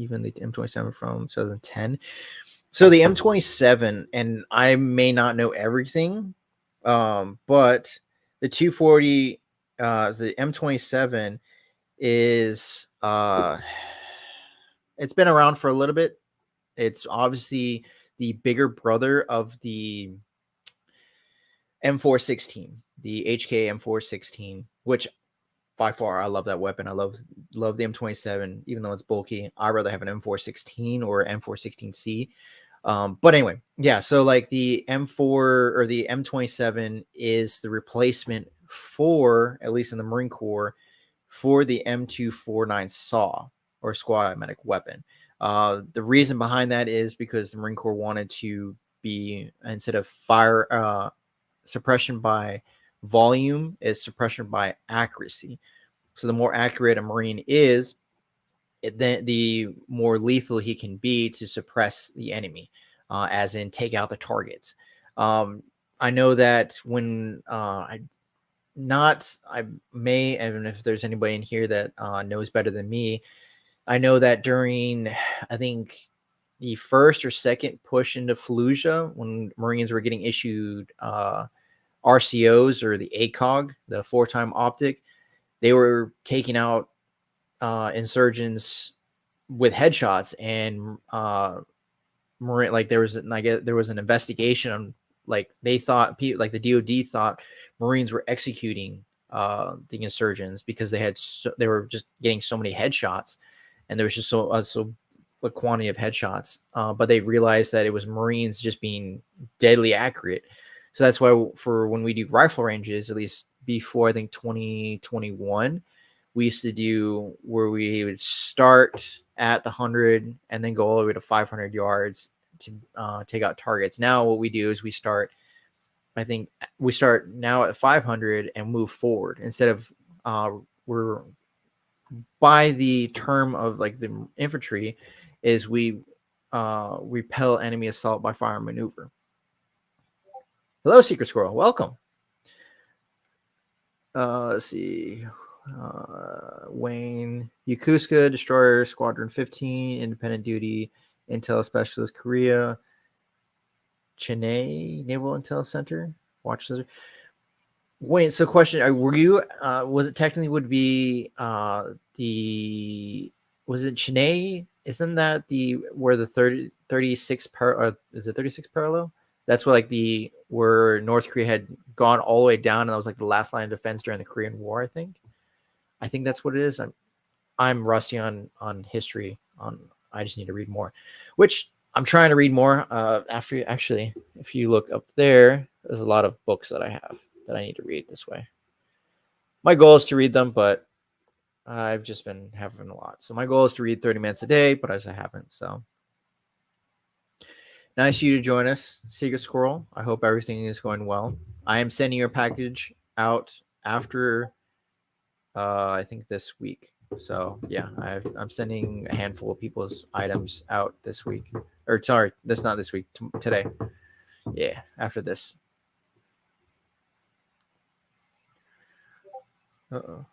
even the M27 from 2010? So the M27, and I may not know everything, but the 240, the M27 is it's been around for a little bit. It's obviously the bigger brother of the M416, the HK M416, which by far I love that weapon. I love the M27, even though it's bulky. I'd rather have an M416 or M416C. But anyway, yeah. So like the M4 or the M27 is the replacement for, at least in the Marine Corps, for the M249 SAW or squad automatic weapon. The reason behind that is because the Marine Corps wanted to be, instead of fire suppression by volume, is suppression by accuracy. So the more accurate a Marine is, the more lethal he can be to suppress the enemy, as in take out the targets. I know that when I may, and if there's anybody in here that knows better than me, I know that during, I think, the first or second push into Fallujah, when Marines were getting issued RCOs or the ACOG, the 4-time optic, they were taking out insurgents with headshots, and Marine, like there was an investigation on, like they thought, like the DoD thought Marines were executing the insurgents because they were just getting so many headshots, and there was just so a quantity of headshots, but they realized that it was Marines just being deadly accurate. So that's why for when we do rifle ranges, at least before I think 2021, we used to do where we would start at the 100 and then go all the way to 500 yards to take out targets. Now what we do is I think we start now at 500 and move forward instead of we're by the term of like the infantry is we repel enemy assault by fire and maneuver. Hello, Secret Squirrel. Welcome. Let's see. Wayne, Yokosuka, Destroyer, Squadron 15, Independent Duty, Intel Specialist, Korea, Chennai Naval Intel Center, Watch Lizard. Wayne, so question, were you, was it technically would be was it Chennai? Isn't that where the 36 is it 36 parallel? That's where where North Korea had gone all the way down, and that was like the last line of defense during the Korean War, I think. I think that's what it is. I'm rusty on history. I just need to read more, which I'm trying to read more. Actually, if you look up there, there's a lot of books that I have that I need to read this way. My goal is to read them, but I've just been having a lot. So my goal is to read 30 minutes a day, but I haven't. So nice of you to join us, Secret Squirrel. I hope everything is going well. I am sending your package out after I think this week. So yeah, I'm sending a handful of people's items out this week. Or sorry, that's not this week. Today. Yeah, after this. Uh-oh.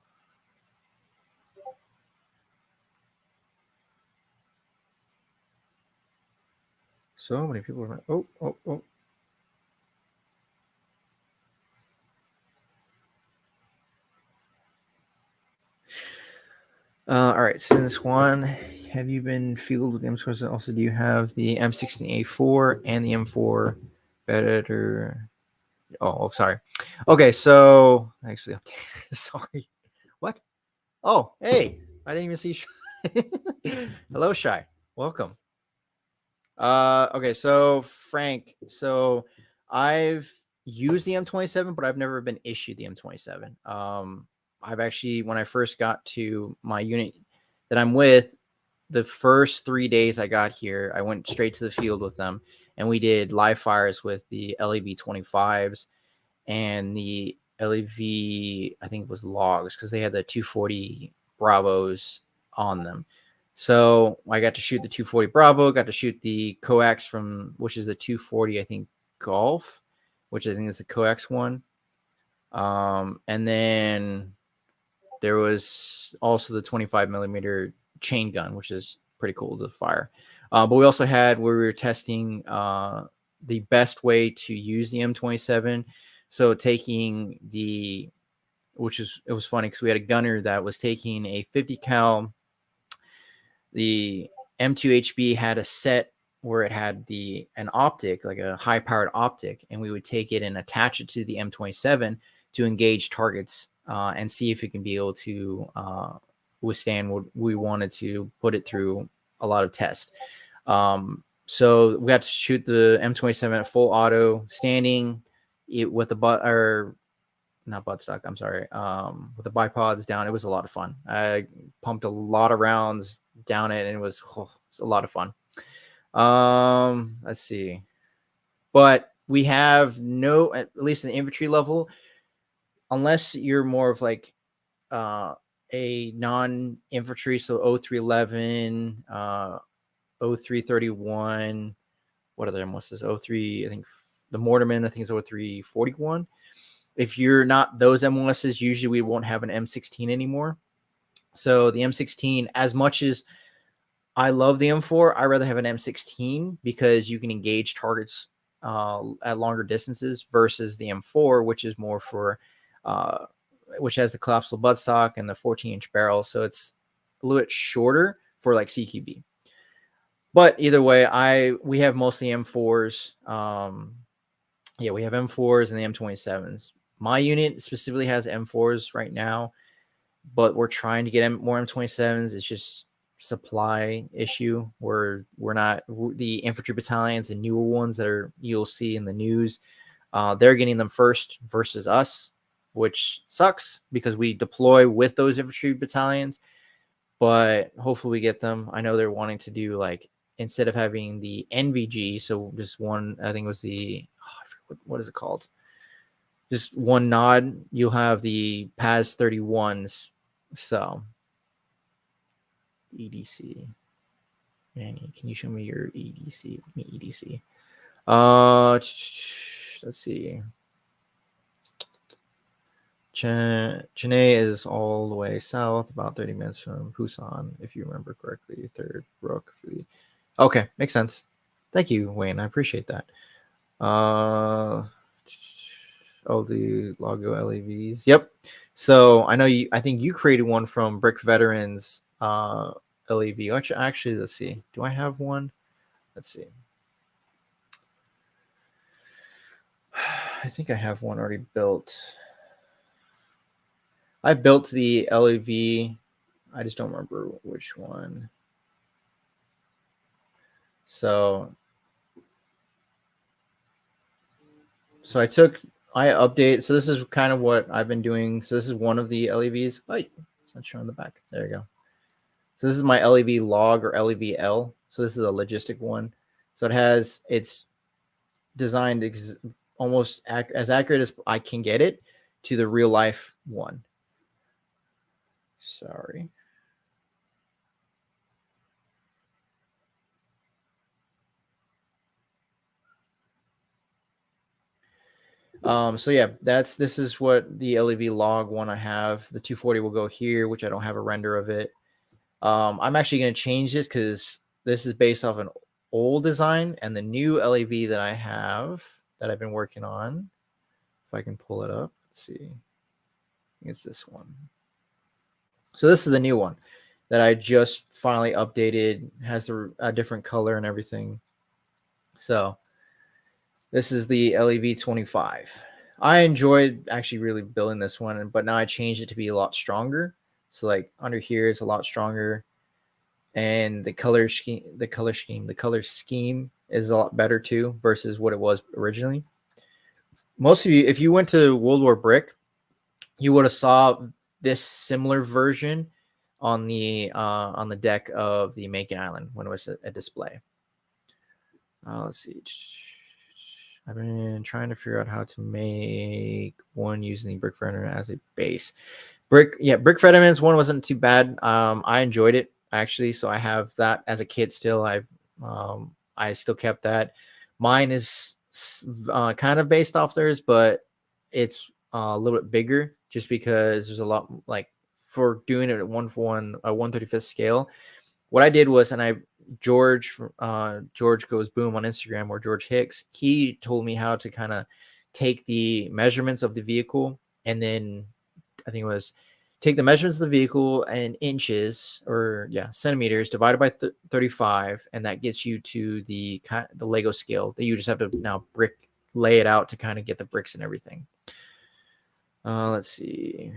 So many people are. Oh. All right. So this one, have you been fielded with M2? Also, do you have the M16A4 and the M4 better? Oh, sorry. Okay, so actually, sorry. What? Oh, hey, I didn't even see Shy. Hello, Shy. Welcome. Okay, so Frank, so I've used the M27, but I've never been issued the M27. I've actually, when I first got to my unit that I'm with, the first 3 days I got here, I went straight to the field with them, and we did live fires with the LEV 25s and the LEV, I think it was logs, because they had the 240 Bravos on them. So I got to shoot the 240 Bravo, got to shoot the coax from, which is the 240, I think, Golf, which I think is the coax one. And then there was also the 25 millimeter chain gun, which is pretty cool to fire. But we also had where we were testing the best way to use the M27. So taking the, which is, it was funny because we had a gunner that was taking a 50 cal. The M2HB had a set where it had an optic, like a high powered optic, and we would take it and attach it to the M27 to engage targets and see if it can be able to withstand what we wanted to put it through a lot of tests. So we got to shoot the M27 at full auto, standing it with the butt, or not buttstock, I'm sorry, with the bipods down. It was a lot of fun. I pumped a lot of rounds down it, and it was a lot of fun. Let's see. But we have no, at least in the infantry level, unless you're more of like a non-infantry, so 0311, 0331, what other what's this? 03, I think the Mortarman, I think is 0341. If you're not those MOSs, usually we won't have an M16 anymore. So the M16, as much as I love the M4, I rather have an M16 because you can engage targets at longer distances versus the M4, which is more for, which has the collapsible buttstock and the 14-inch barrel. So it's a little bit shorter for like CQB. But either way, we have mostly M4s. Yeah, we have M4s and the M27s. My unit specifically has M4s right now, but we're trying to get more M27s. It's just supply issue. We're not, the infantry battalions and newer ones that you'll see in the news, they're getting them first versus us, which sucks because we deploy with those infantry battalions. But hopefully we get them. I know they're wanting to do, like, instead of having the NVG, so just one, I think it was the, what is it called? Just one nod, you'll have the PAS 31s. So EDC. Manny, can you show me your EDC? EDC. Let's see. Chennai is all the way south, about 30 minutes from Busan, if you remember correctly. Third Brook. Okay, makes sense. Thank you, Wayne. I appreciate that. The Logo LEVs. Yep. So I know you. I think you created one from Brick Veterans LEV. Actually, let's see. Do I have one? Let's see. I think I have one already built. I built the LEV. I just don't remember which one. So I update. So this is kind of what I've been doing. So this is one of the LEVs. Oh, it's not showing the back. There you go. So this is my LEV log or LEVL. So this is a logistic one. So it's designed almost as accurate as I can get it to the real life one. Sorry. So yeah, this is what the LEV log one I have. The 240 will go here, which I don't have a render of it. I'm actually going to change this because this is based off an old design and the new LEV that I have that I've been working on. If I can pull it up, let's see. It's this one. So this is the new one that I just finally updated. Has a different color and everything. So this is the LEV 25. I enjoyed actually really building this one, but now I changed it to be a lot stronger. So like under here is a lot stronger, and the color scheme is a lot better too versus what it was originally. Most of you, if you went to World War Brick, you would have saw this similar version on the deck of the Making Island when it was a display. Let's see. I've been trying to figure out how to make one using the brick Fetterman as a base. Brick Fetterman's one wasn't too bad. I enjoyed it actually, so I have that as a kid still. I still kept that. Mine is kind of based off theirs, but it's a little bit bigger just because there's a lot, like for doing it at 1/135th scale. What I did was, and George Goes Boom on Instagram, or George Hicks, he told me how to kind of take the measurements of the vehicle, and then I think it was take the measurements of the vehicle in inches, or centimeters, divided by 35, and that gets you to the Lego scale that you just have to now lay it out to kind of get the bricks and everything. Let's see.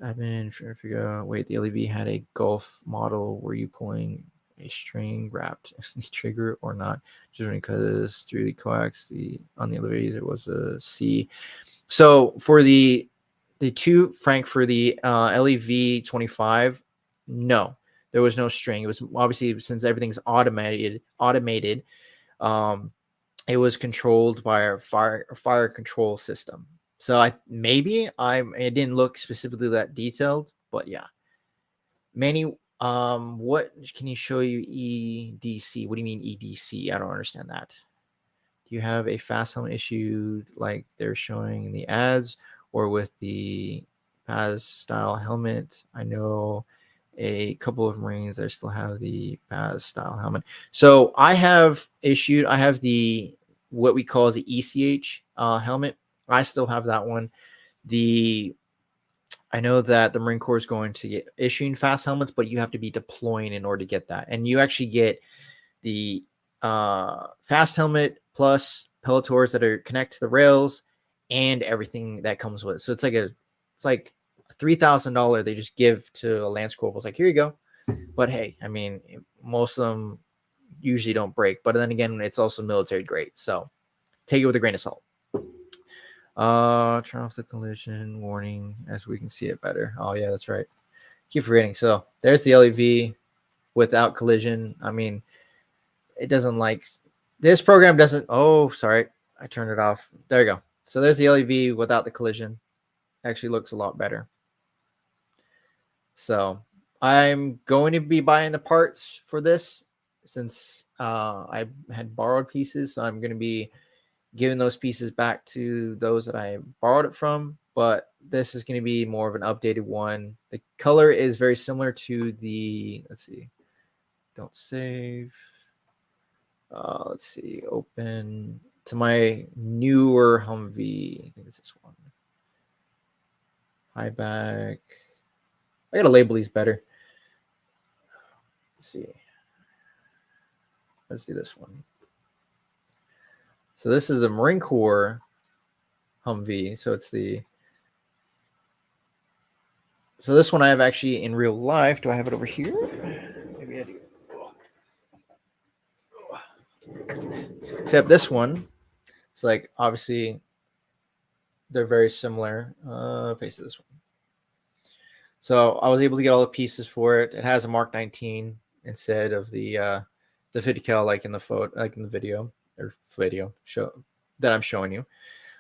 I've been trying to figure out. Wait, the LEV had a Golf model. Were you pulling a string wrapped trigger or not? Just because through the coax on the LEV there was a C. So for the for the LEV 25, no, there was no string. It was obviously, since everything's automated. It was controlled by our fire control system. So it didn't look specifically that detailed, but yeah. Manny, what can you show you EDC? What do you mean EDC? I don't understand that. Do you have a fast helmet issue like they're showing in the ads, or with the Paz style helmet? I know a couple of Marines that still have the Paz style helmet. So I have the what we call the ECH helmet. I still have that one. I know that the Marine Corps is going to get issuing fast helmets, but you have to be deploying in order to get that. And you actually get the fast helmet plus pelletors that are connect to the rails and everything that comes with it. So it's like $3,000 they just give to a Lance Corporal. It's like, here you go. But hey, I mean, most of them usually don't break. But then again, it's also military grade. So take it with a grain of salt. Turn off the collision warning as we can see it better. Oh yeah, that's right. Keep forgetting. So there's the LEV without collision. I mean, it doesn't like this program doesn't. Oh, sorry, I turned it off. There you go. So there's the LEV without the collision. Actually looks a lot better. So I'm going to be buying the parts for this since I had borrowed pieces. So I'm going to be giving those pieces back to those that I borrowed it from, but this is going to be more of an updated one. The color is very similar to the, let's see, don't save. Let's see, open to my newer Humvee. I think it's this one. High back. I got to label these better. Let's see. Let's do this one. So this is the Marine Corps Humvee. So this one I have actually in real life. Do I have it over here? Maybe I do. Except this one, it's like obviously they're very similar. Face this one. So I was able to get all the pieces for it. It has a Mark 19 instead of the 50 cal like in the photo, like in the video show that I'm showing you.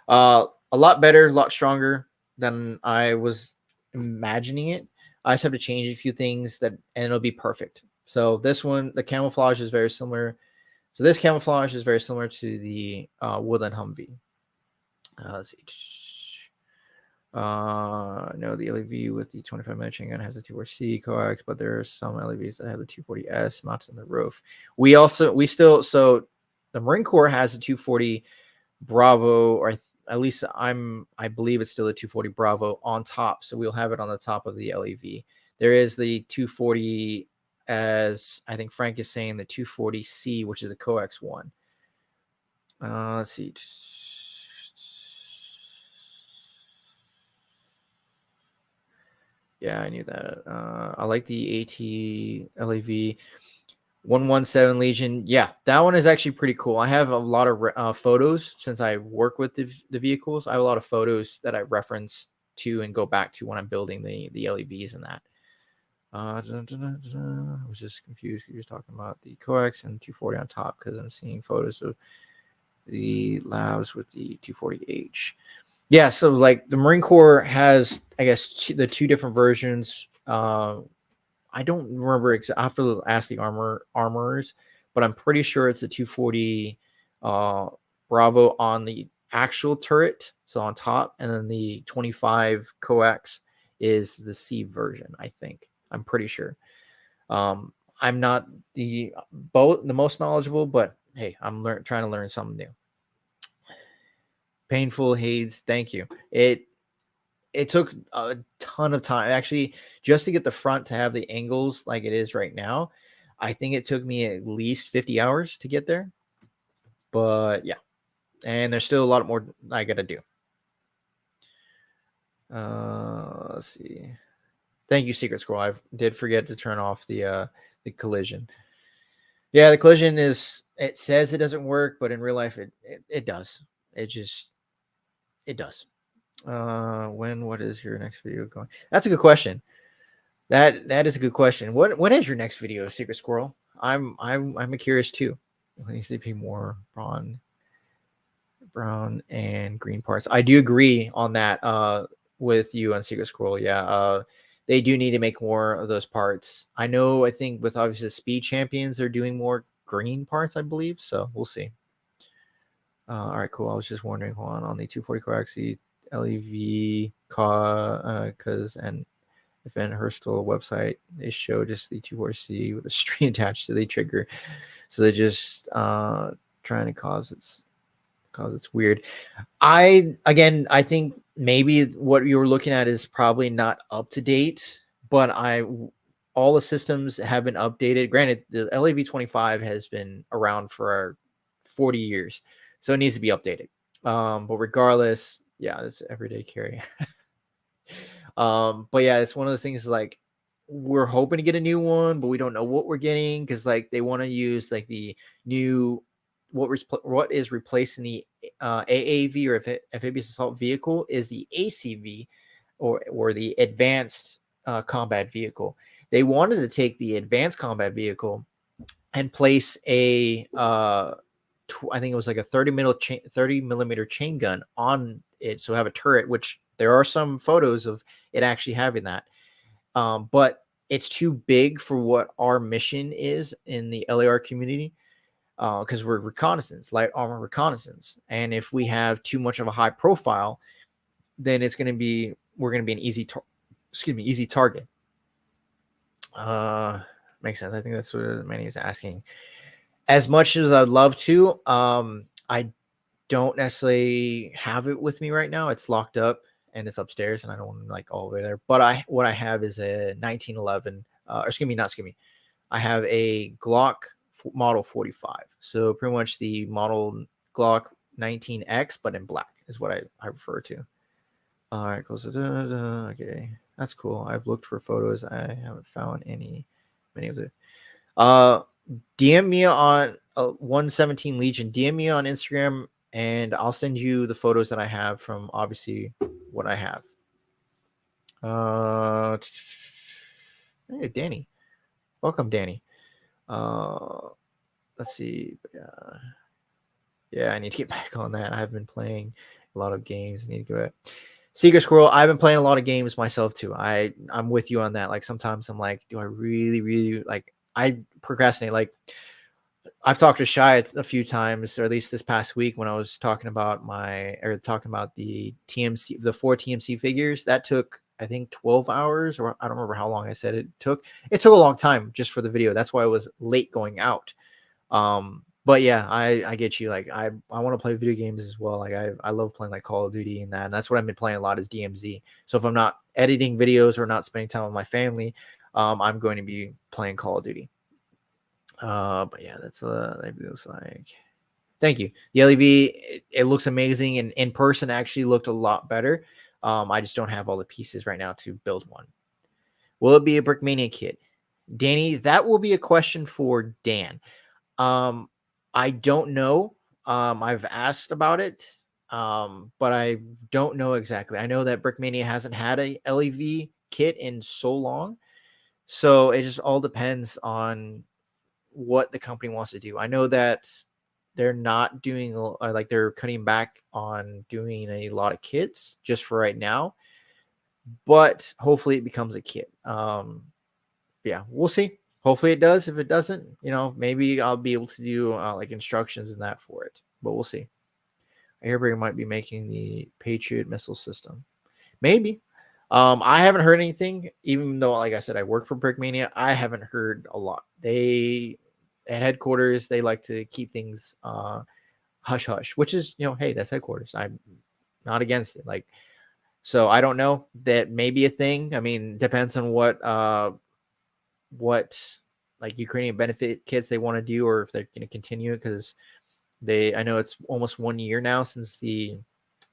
A lot better, a lot stronger than I was imagining it. I just have to change a few things and it'll be perfect. So this one, the camouflage is very similar. So this camouflage is very similar to the Woodland Humvee. Let's see. No, the LEV with the 25mm chain gun has a 240C coax, but there are some LEVs that have the 240S mounted on the roof. So the Marine Corps has a 240 Bravo, or at least I believe it's still a 240 Bravo on top. So we'll have it on the top of the LEV. There is the 240, as I think Frank is saying, the 240C, which is a coax one. Let's see. Yeah, I knew that. I like the AT LAV 117 Legion. Yeah, that one is actually pretty cool. I have a lot of photos since I work with the vehicles. I have a lot of photos that I reference to and go back to when I'm building the LEVs and that. I was just confused. He was talking about the coax and 240 on top because I'm seeing photos of the labs with the 240H. Yeah, so like the Marine Corps has, I guess, the two different versions. I don't remember. I have to ask the armorers, but I'm pretty sure it's a 240 Bravo on the actual turret, so on top, and then the 25 coax is the C version. I think I'm pretty sure. I'm not the most knowledgeable, but hey, I'm trying to learn something new. Painful Hades, thank you. It took a ton of time actually just to get the front to have the angles like it is right now. I think it took me at least 50 hours to get there. But yeah, and there's still a lot more I got to do. Let's see. Thank you, Secret Squirrel. I did forget to turn off the collision. Yeah, the collision it says it doesn't work, but in real life it does. It does. What is your next video going? That's a good question. That is a good question. When is your next video, Secret Squirrel? I'm curious too. Let me see more brown and green parts. I do agree on that with you on Secret Squirrel. Yeah. They do need to make more of those parts. I think with obviously the Speed Champions, they're doing more green parts, I believe. So we'll see. All right, cool. I was just wondering, hold on the 240 coax, LEV, because and if in Herstal website, they show just the 240C with a string attached to the trigger. So they're just trying to cause it's weird. I think maybe what you were looking at is probably not up to date, but all the systems have been updated. Granted, the LAV 25 has been around for 40 years, so it needs to be updated. But regardless, yeah, it's everyday carry. But yeah, it's one of those things like we're hoping to get a new one, but we don't know what we're getting because like they want to use like the new what is replacing the AAV or amphibious assault vehicle is the ACV or the advanced combat vehicle. They wanted to take the advanced combat vehicle and place a I think it was like a 30 millimeter chain gun on it, so have a turret, which there are some photos of it actually having that. But it's too big for what our mission is in the LAR community because we're light armor reconnaissance. And if we have too much of a high profile, then we're going to be an easy target. Makes sense. I think that's what Manny is asking. As much as I'd love to, I don't necessarily have it with me right now. It's locked up and it's upstairs, and I don't want to like all the way there. But what I have is a 1911. I have a Glock Model 45. So pretty much the model Glock 19X, but in black is what I refer to. All right, cool. So okay, that's cool. I've looked for photos. I haven't found many of it. DM me on 117 Legion. DM me on Instagram, and I'll send you the photos that I have from obviously what I have. Hey, Danny. Welcome, Danny. Let's see. Yeah, I need to get back on that. I've been playing a lot of games. I need to go back. Secret Squirrel, I've been playing a lot of games myself too. I'm with you on that. Like sometimes I'm like, do I really like I procrastinate? Like I've talked to Shy a few times, or at least this past week when I was talking about the TMC, the 4 TMC figures. That took, I think, 12 hours, or I don't remember how long I said it took. It took a long time just for the video. That's why it was late going out. But yeah, I get you. Like I want to play video games as well. Like I love playing like Call of Duty and that. And that's what I've been playing a lot is DMZ. So if I'm not editing videos or not spending time with my family, I'm going to be playing Call of Duty. But yeah, that's that looks like. Thank you. The LEV, it looks amazing, and in person actually looked a lot better. I just don't have all the pieces right now to build one. Will it be a Brickmania kit? Danny, that will be a question for Dan. I don't know. I've asked about it, but I don't know exactly. I know that Brickmania hasn't had a LEV kit in so long, so it just all depends on what the company wants to do. I know that they're not doing like they're cutting back on doing a lot of kits just for right now, but hopefully it becomes a kit. Yeah, we'll see. Hopefully it does. If it doesn't, maybe I'll be able to do like instructions and that for it, but we'll see. Airbreaker might be making the Patriot missile system. Maybe. I haven't heard anything, even though, like I said, I work for Brickmania. I haven't heard a lot. They at headquarters, they like to keep things hush hush, which is, hey, that's headquarters. I'm not against it. Like, so I don't know. That may be a thing. I mean, depends on what like Ukrainian benefit kits they want to do, or if they're going to continue, because I know it's almost 1 year now since the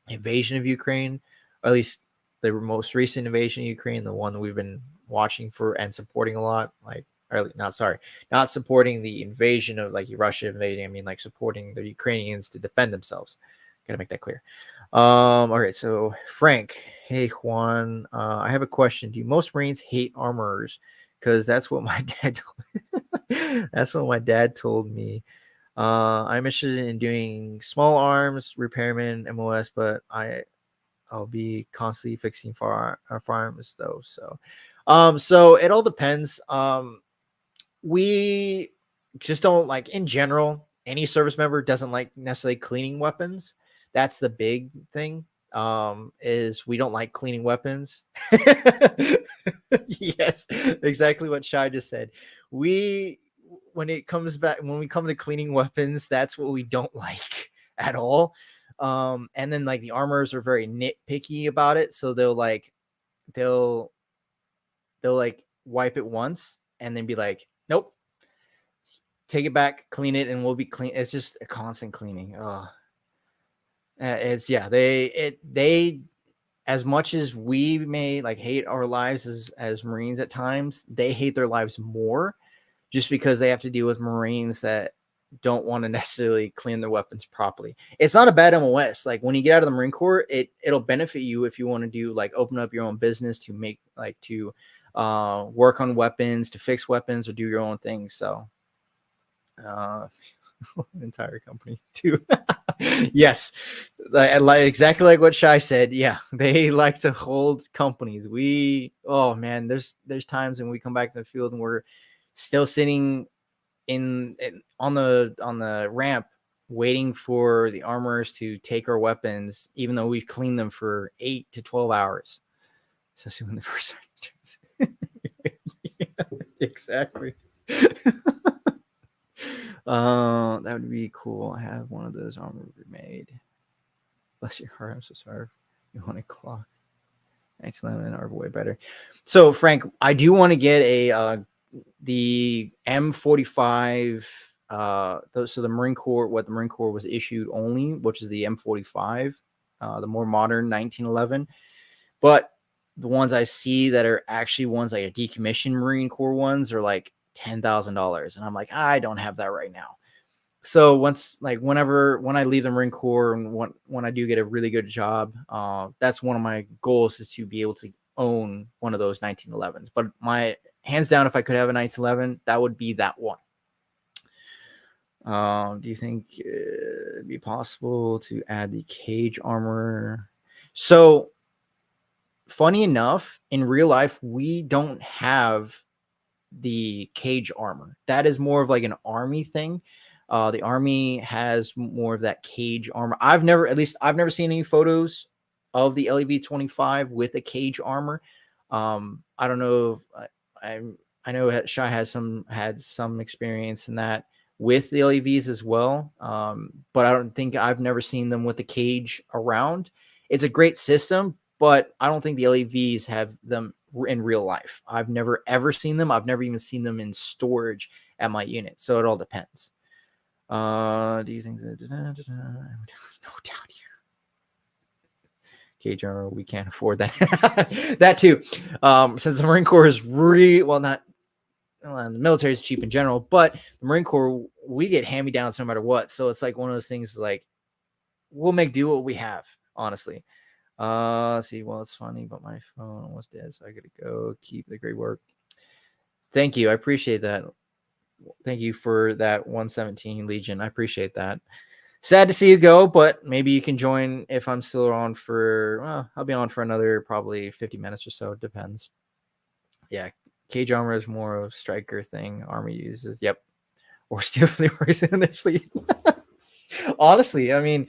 invasion of Ukraine, or at least the most recent invasion of Ukraine, the one that we've been watching for and supporting a lot. Like, or not supporting the invasion of like Russia invading. I mean, like supporting the Ukrainians to defend themselves. Gotta make that clear. All right, so Frank, hey Juan, I have a question. Do most Marines hate armorers? Because that's what my dad that's what my dad told me. I'm interested in doing small arms, repairman, MOS, but I'll be constantly fixing firearms though. So it all depends. We just don't like, in general, any service member doesn't like necessarily cleaning weapons. That's the big thing. Is we don't like cleaning weapons. Yes, exactly what Shai just said. When we come to cleaning weapons, that's what we don't like at all. And then like the armors are very nitpicky about it, so they'll like wipe it once and then be like, nope, take it back, clean it, and we'll be clean. It's just a constant cleaning. It's they as much as we may like hate our lives as Marines at times, they hate their lives more, just because they have to deal with Marines that don't want to necessarily clean their weapons properly. It's not a bad MOS. Like when you get out of the Marine Corps, it'll benefit you if you want to do like open up your own business to make like to work on weapons, to fix weapons, or do your own thing. So entire company too. Yes, like exactly like what Shai said. Yeah, they like to hold companies. Oh man, there's times when we come back to the field and we're still sitting on the ramp waiting for the armorers to take our weapons, even though we've cleaned them for 8 to 12 hours. Especially when the first time. Yeah, exactly. That would be cool. I have one of those armor made. Bless your heart. I'm so sorry. You want a clock? Excellent, and are way better. So Frank, I do want to get the M45. So the Marine Corps, what the Marine Corps was issued only, which is the M45, the more modern 1911. But the ones I see that are actually ones like a decommissioned Marine Corps ones are like $10,000, and I'm like, I don't have that right now. So when I leave the Marine Corps and when I do get a really good job, that's one of my goals, is to be able to own one of those 1911s. But my hands down, if I could have a 1911, that would be that one. Do you think it'd be possible to add the cage armor? So funny enough, in real life, we don't have the cage armor. That is more of like an army thing. The army has more of that cage armor. I've never seen any photos of the LEV-25 with a cage armor. I don't know if I know Shy had some experience in that with the LEVs as well. But I don't think I've never seen them with the cage around. It's a great system, but I don't think the LEVs have them in real life. I've never ever seen them. I've never even seen them in storage at my unit. So it all depends. Do you think that no doubt here? Cage armor, we can't afford that. That too. Since the Marine Corps is the military is cheap in general, but the Marine Corps, we get hand-me-downs no matter what. So it's like one of those things like we'll make do what we have, honestly. See, well, it's funny, but my phone almost dead, so I gotta go. Keep the great work. Thank you. I appreciate that. Thank you for that 117 Legion. I appreciate that. Sad to see you go, but maybe you can join if I'm still on for, well, I'll be on for another probably 50 minutes or so. It depends. Yeah. Cage armor is more of a striker thing. Army uses. Yep. Or steal the works in their sleep. Honestly, I mean,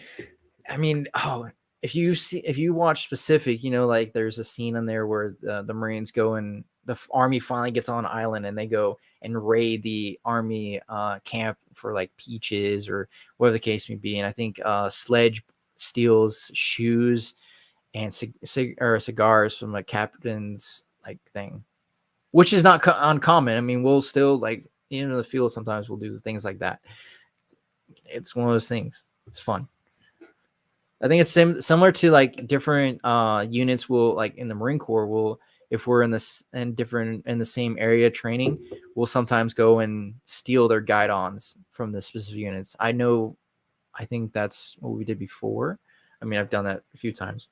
if you watch specific, like there's a scene in there where the Marines go and the army finally gets on an island and they go and raid the army camp for like peaches or whatever the case may be. And I think Sledge steals shoes and cigars from a captain's like thing, which is not uncommon. I mean, we'll still like in the field sometimes we'll do things like that. It's one of those things. It's fun. I think it's similar to like different units will like in the Marine Corps will, if we're in the same area training, we'll sometimes go and steal their guidons from the specific units. I think that's what we did before. I mean, I've done that a few times.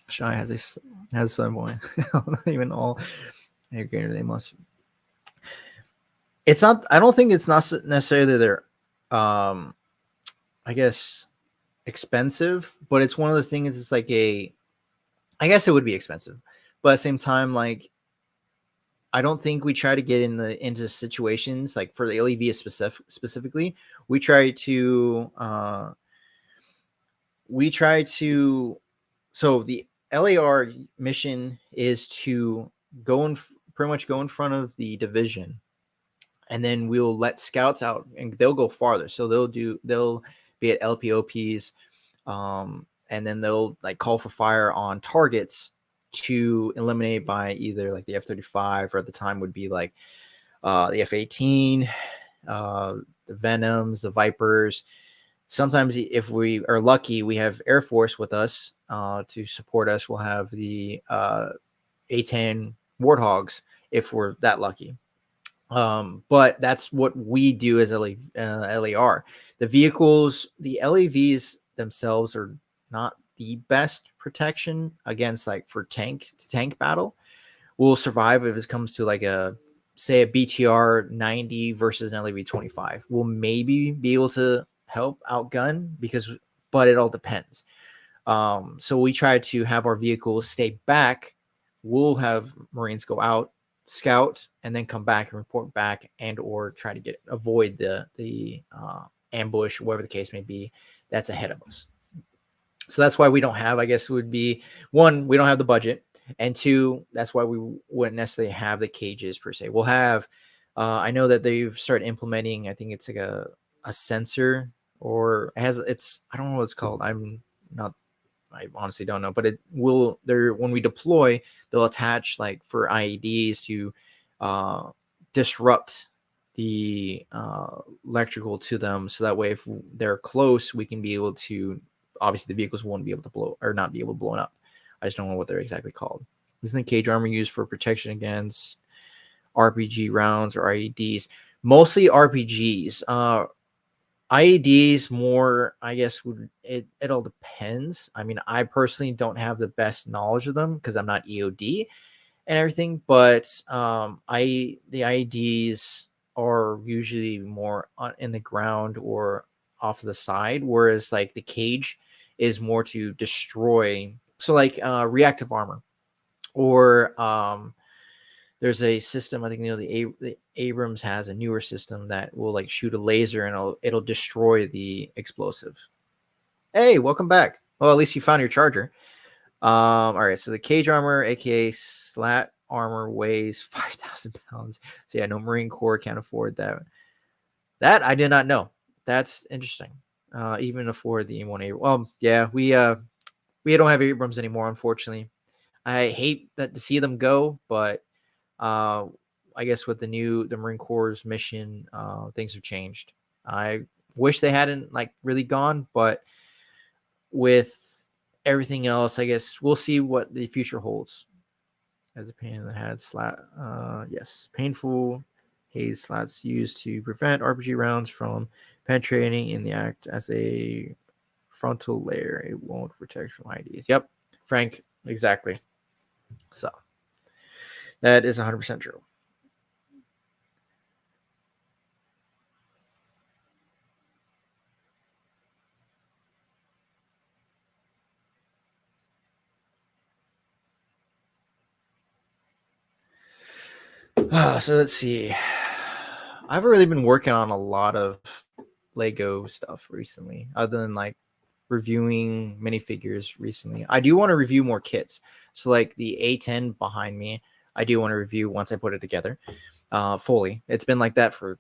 Shy has someone. Not even all. They must. It's not. I don't think it's not necessarily they're, I guess, expensive, but it's one of the things. It's like I guess it would be expensive, but at the same time, like, I don't think we try to get into situations like for the LEV specifically. We try to. So the LAR mission is to pretty much go in front of the division, and then we'll let scouts out and they'll go farther. So they'll be at LPOPs, and then they'll like call for fire on targets to eliminate by either like the F-35 or at the time would be like the F-18, the Venoms, the Vipers. Sometimes if we are lucky, we have Air Force with us to support us. We'll have the A-10 Warthogs if we're that lucky. But that's what we do as LAR. The vehicles, the LAVs themselves are not the best protection against like for tank battle. We'll survive if it comes to like say a BTR 90 versus an LAV 25. We'll maybe be able to help outgun but it all depends. So we try to have our vehicles stay back. We'll have Marines go out, scout, and then come back and report back and or try to avoid the ambush, whatever the case may be, that's ahead of us. So that's why we don't have, I guess it would be, one, we don't have the budget, and two, that's why we wouldn't necessarily have the cages per se. We'll have, I know that they've started implementing, I think it's like a sensor, or I don't know what it's called. I honestly don't know, but when we deploy, they'll attach like for IEDs to disrupt the electrical to them. So that way, if they're close, we can be able to, obviously the vehicles won't be able to not be able to blow up. I just don't know what they're exactly called. Isn't the cage armor used for protection against RPG rounds or IEDs? Mostly RPGs. IEDs more, I guess, it all depends. I mean, I personally don't have the best knowledge of them because I'm not EOD and everything, but the IEDs are usually more in the ground or off to the side, whereas like the cage is more to destroy. So like reactive armor. Or there's a system, I think, the Abrams has a newer system that will like shoot a laser and it'll destroy the explosive. Hey, welcome back. Well, at least you found your charger. All right, so the cage armor, aka slat armor, weighs 5,000 pounds. So yeah, no Marine Corps can't afford that. That I did not know. That's interesting. Even afford the M1 Abrams. Well, yeah, we don't have Abrams anymore, unfortunately. I hate that to see them go, but I guess with the Marine Corps' mission, things have changed. I wish they hadn't like really gone, but with everything else, I guess we'll see what the future holds. As a pain in the head slat, yes, painful haze slats used to prevent RPG rounds from penetrating in the act as a frontal layer. It won't protect from IDs. Yep, Frank, exactly. So that is 100% true. So let's see. I've really been working on a lot of Lego stuff recently, other than like reviewing minifigures recently. I do want to review more kits. So like the A10 behind me, I do want to review once I put it together fully. It's been like that for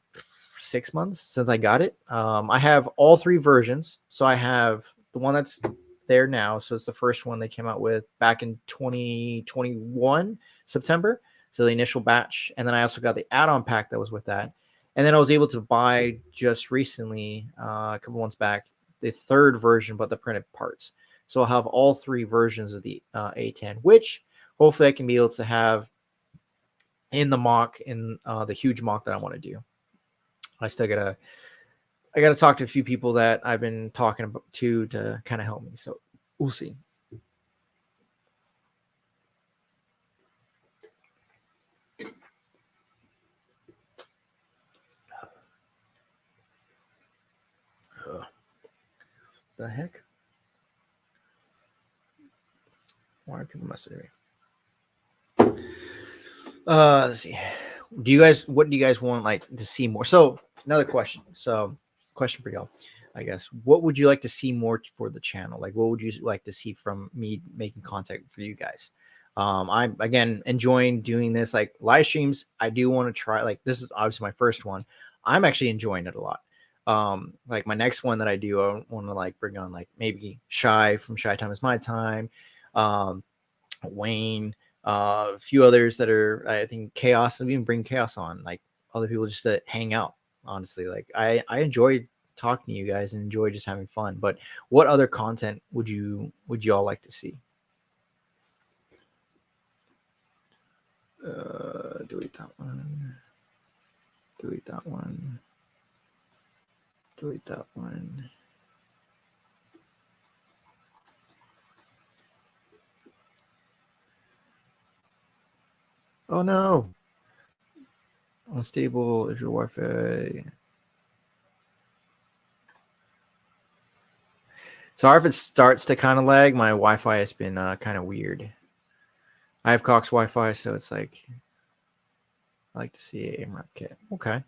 6 months since I got it. I have all 3 versions. So I have the one that's there now. So it's the first one they came out with back in 2021, September. So the initial batch. And then I also got the add-on pack that was with that. And then I was able to buy just recently, a couple months back, the 3rd version, but the printed parts. So I'll have all 3 versions of the A10, which hopefully I can be able to have in the mock, in the huge mock that I want to do. I gotta talk to a few people that I've been talking about to kind of help me. So we'll see. The heck? Why are people messaging me? Let's see. What do you guys want like to see more? So another question. So question for y'all, I guess. What would you like to see more for the channel? Like what would you like to see from me making content for you guys? I'm again enjoying doing this like live streams. I do want to try, like this is obviously my first one. I'm actually enjoying it a lot. Like my next one that I do, I want to like bring on like maybe Shy from Shy Time Is My Time, Wayne, a few others that are, I think, Chaos. We even bring Chaos on, like other people just to hang out. Honestly, like I enjoy talking to you guys and enjoy just having fun. But what other content would you all like to see? Delete that one. Delete that one. Delete that one. Oh no. Unstable if your Wi-Fi. Sorry if it starts to kind of lag. My Wi-Fi has been kind of weird. I have Cox Wi-Fi, so it's like I like to see a AMRAP kit. Okay.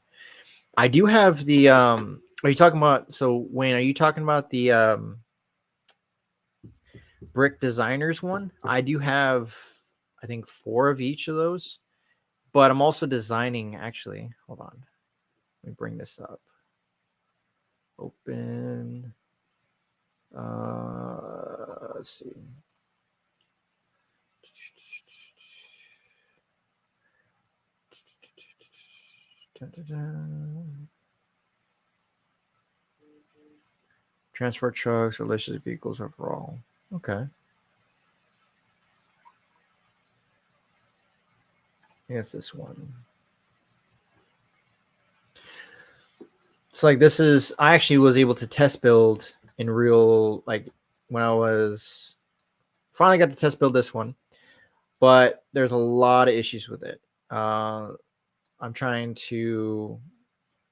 I do have the are you talking about, so Wayne, are you talking about the Brick Designers one? I do have, I think, 4 of each of those, but I'm also designing, actually, hold on. Let me bring this up. Open. Let's see. Transport trucks or listed vehicles overall. Okay. Yes, this one. So like this is, I actually was able to test build in real, like when I was finally got to test build this one, but there's a lot of issues with it. I'm trying to,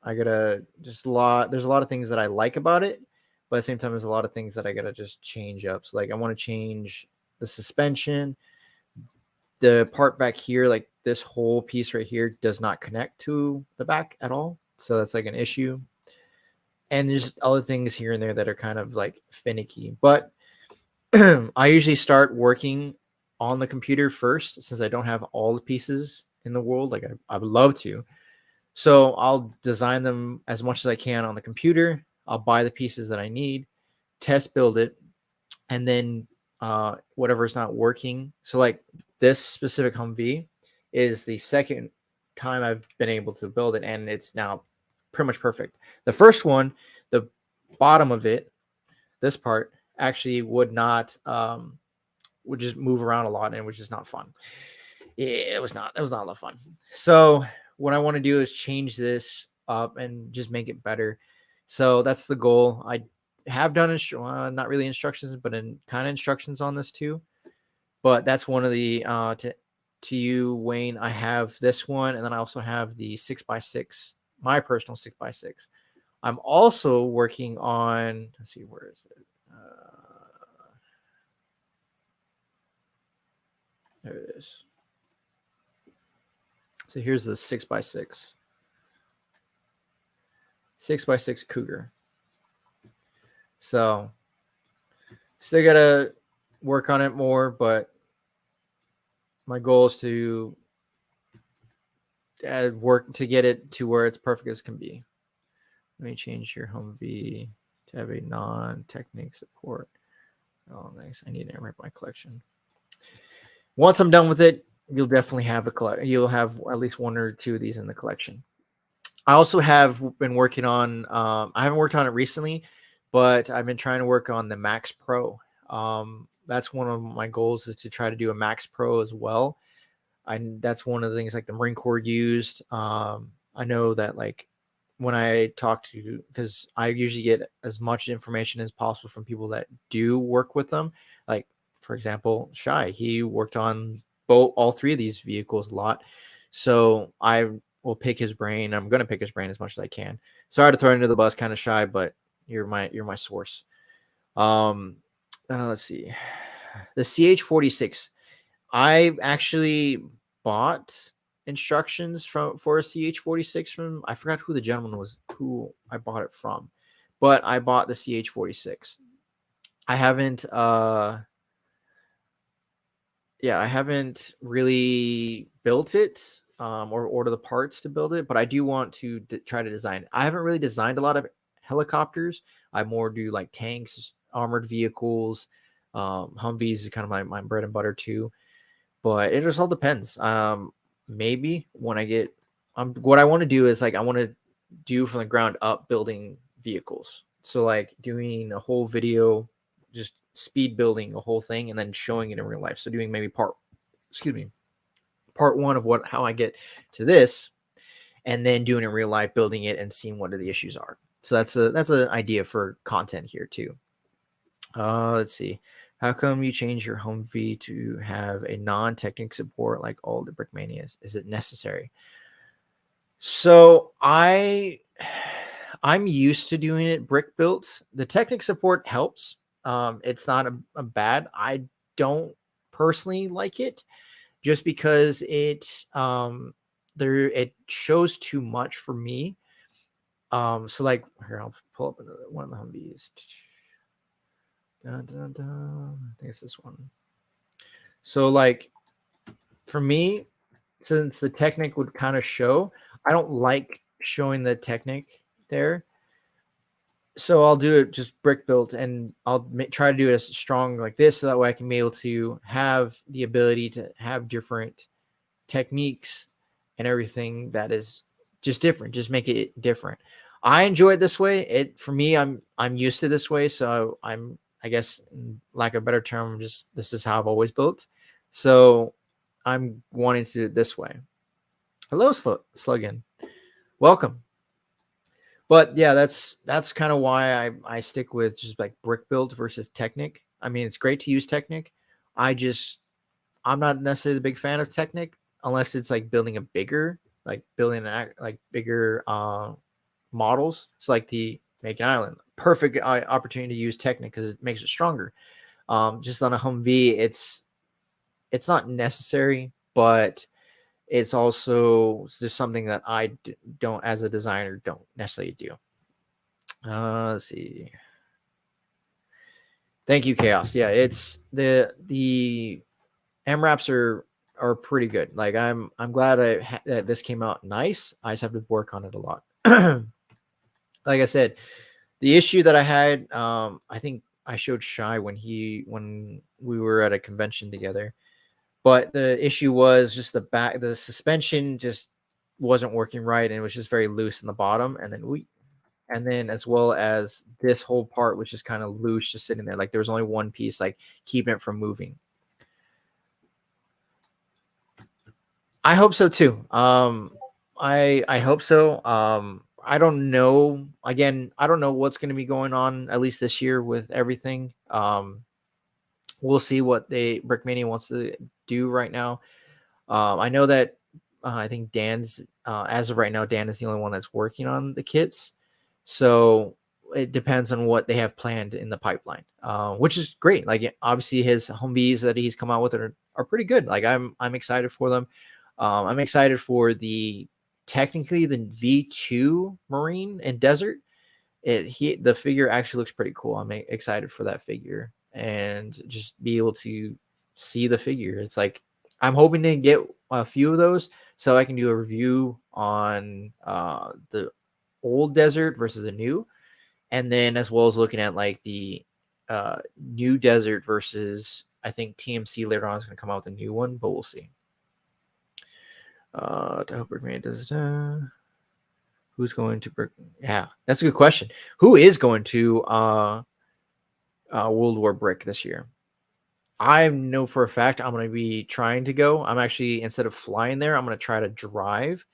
I gotta just there's a lot of things that I like about it, but at the same time, there's a lot of things that I gotta just change up. So like I want to change the suspension, the part back here, like this whole piece right here, does not connect to the back at all. So that's like an issue. And there's other things here and there that are kind of like finicky. But I usually start working on the computer first, since I don't have all the pieces in the world. Like I would love to. So I'll design them as much as I can on the computer. I'll buy the pieces that I need, test build it, and then whatever is not working. So like this specific Humvee is the second time I've been able to build it, and it's now pretty much perfect. The first one, the bottom of it, this part actually would not would just move around a lot, and it was just not fun. It was not a lot of fun. So what I want to do is change this up and just make it better. So that's the goal. I have done not really instructions, but in kind of instructions on this too. But that's one of the to you, Wayne. I have this one, and then I also have the 6x6, my personal 6x6. I'm also working on. Let's see, where is it? There it is. So here's the 6x6. 6x6 Cougar. So still gotta work on it more, but my goal is to work to get it to where it's perfect as can be. Let me change your Humvee to have a non-Technic support. Oh, nice. I need to wrap my collection. Once I'm done with it, you'll definitely have you'll have at least one or two of these in the collection. I also have been working on. I haven't worked on it recently, but I've been trying to work on the Max Pro. That's one of my goals, is to try to do a Max Pro as well. That's one of the things like the Marine Corps used. I know that like when I talk to, because I usually get as much information as possible from people that do work with them. Like for example, Shy, he worked on all three of these vehicles a lot. So I will pick his brain. I'm going to pick his brain as much as I can. Sorry to throw you under the bus, kind of Shy, but you're my source. Let's see, the CH-46. I actually bought instructions for a CH-46 from, I forgot who the gentleman was who I bought it from, but I bought the CH-46. I haven't I haven't really built it or order the parts to build it, but I do want to try to design. I haven't really designed a lot of helicopters. I more do like tanks, armored vehicles. Humvees is kind of my bread and butter too, but it just all depends. Maybe when I get, what I want to do is like I want to do from the ground up building vehicles. So like doing a whole video, just speed building a whole thing and then showing it in real life. So doing maybe part one of how I get to this, and then doing it in real life, building it and seeing what the issues are. So that's an idea for content here too. Let's see. How come you change your Humvee to have a non-Technic support like all the Brickmanias? Is it necessary? So I'm used to doing it brick built. The Technic support helps. It's not a bad. I don't personally like it, just because it shows too much for me. So like here, I'll pull up another one of the Humvees. Dun, dun, dun. I think it's this one. So like for me, since the Technic would kind of show, I don't like showing the Technic there. So I'll do it just brick built, and I'll try to do it as strong like this, so that way I can be able to have the ability to have different techniques and everything that is just different. Just make it different. I enjoy it this way. For me, I'm used to this way, so I guess, lack of a better term, just this is how I've always built. So I'm wanting to do it this way. Hello, Slugin. Welcome. But yeah, that's kind of why I stick with just like brick build versus Technic. I mean, it's great to use Technic. I'm not necessarily the big fan of Technic unless it's like building bigger models. It's like the Making Island. Perfect opportunity to use Technic because it makes it stronger. Just on a Humvee, it's not necessary, but it's also just something that I don't, as a designer, don't necessarily do. Let's see. Thank you, Chaos. Yeah, it's the MRAPs are pretty good. Like I'm glad that this came out nice. I just have to work on it a lot. Like I said, the issue that I had, I think I showed Shy when we were at a convention together. But the issue was just the suspension just wasn't working right, and it was just very loose in the bottom. And then as well as this whole part, which is kind of loose, just sitting there. Like there was only one piece, like keeping it from moving. I hope so too. I hope so. I don't know. Again, I don't know what's going to be going on at least this year with everything. We'll see what Brickmania wants to do right now. I know that I think Dan's as of right now, Dan is the only one that's working on the kits. So it depends on what they have planned in the pipeline, which is great. Like obviously his Humvees that he's come out with are pretty good. Like I'm excited for them. I'm excited for technically the V2 Marine and Desert. The figure actually looks pretty cool. I'm excited for that figure and just be able to see the figure. It's like I'm hoping to get a few of those so I can do a review on the old Desert versus the new, and then as well as looking at like the new Desert versus, I think TMC later on is going to come out with a new one, but we'll see. To hope Brickman does. Who's going to? Yeah, that's a good question. Who is going to World War Brick this year? I know for a fact I'm going to be trying to go. I'm actually, instead of flying there, I'm going to try to drive,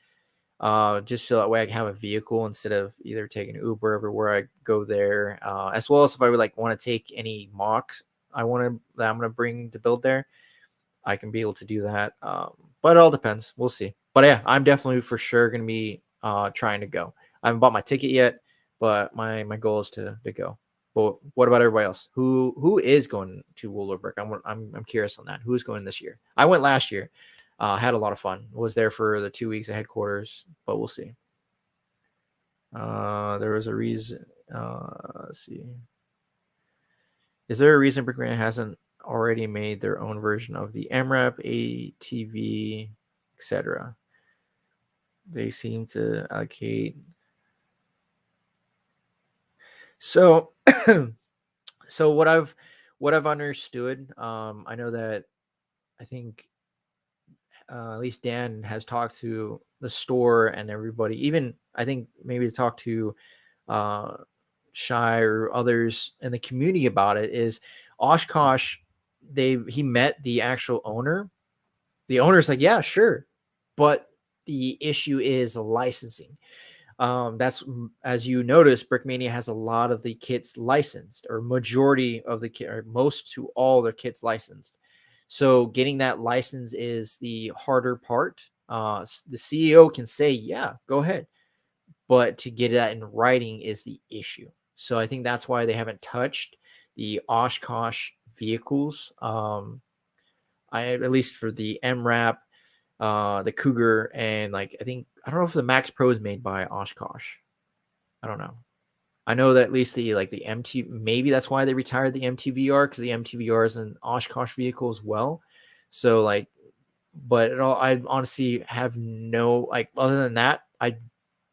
just so that way I can have a vehicle instead of either taking Uber everywhere I go there. As well as if I would like want to take any mocks that I'm going to bring to build there, I can be able to do that. But it all depends. We'll see. But yeah, I'm definitely for sure going to be trying to go. I haven't bought my ticket yet, but my goal is to go. But what about everybody else? Who is going to World of Brick? I'm curious on that. Who's going this year? I went last year. Had a lot of fun. Was there for the 2 weeks at headquarters, but we'll see. There was a reason. Let's see. Is there a reason Brickman hasn't already made their own version of the MRAP, ATV, etc.? They seem to allocate. So, so what I've understood, I know that I think at least Dan has talked to the store and everybody. Even I think maybe to talk to Shy or others in the community about it. Is Oshkosh? He met the actual owner. The owner's like, yeah, sure, but the issue is licensing. That's, as you notice, Brickmania has a lot of the kits licensed, or majority of the kit, or most to all their kits licensed. So getting that license is the harder part. The CEO can say, yeah, go ahead, but to get that in writing is the issue. So I think that's why they haven't touched the Oshkosh vehicles. At least for the MRAP, the Cougar, and like I don't know if the Max Pro is made by Oshkosh. I don't know. I know that at least the MT, maybe that's why they retired the MTVR, because the MTVR is an Oshkosh vehicle as well. So like, but I honestly have no, like, other than that, I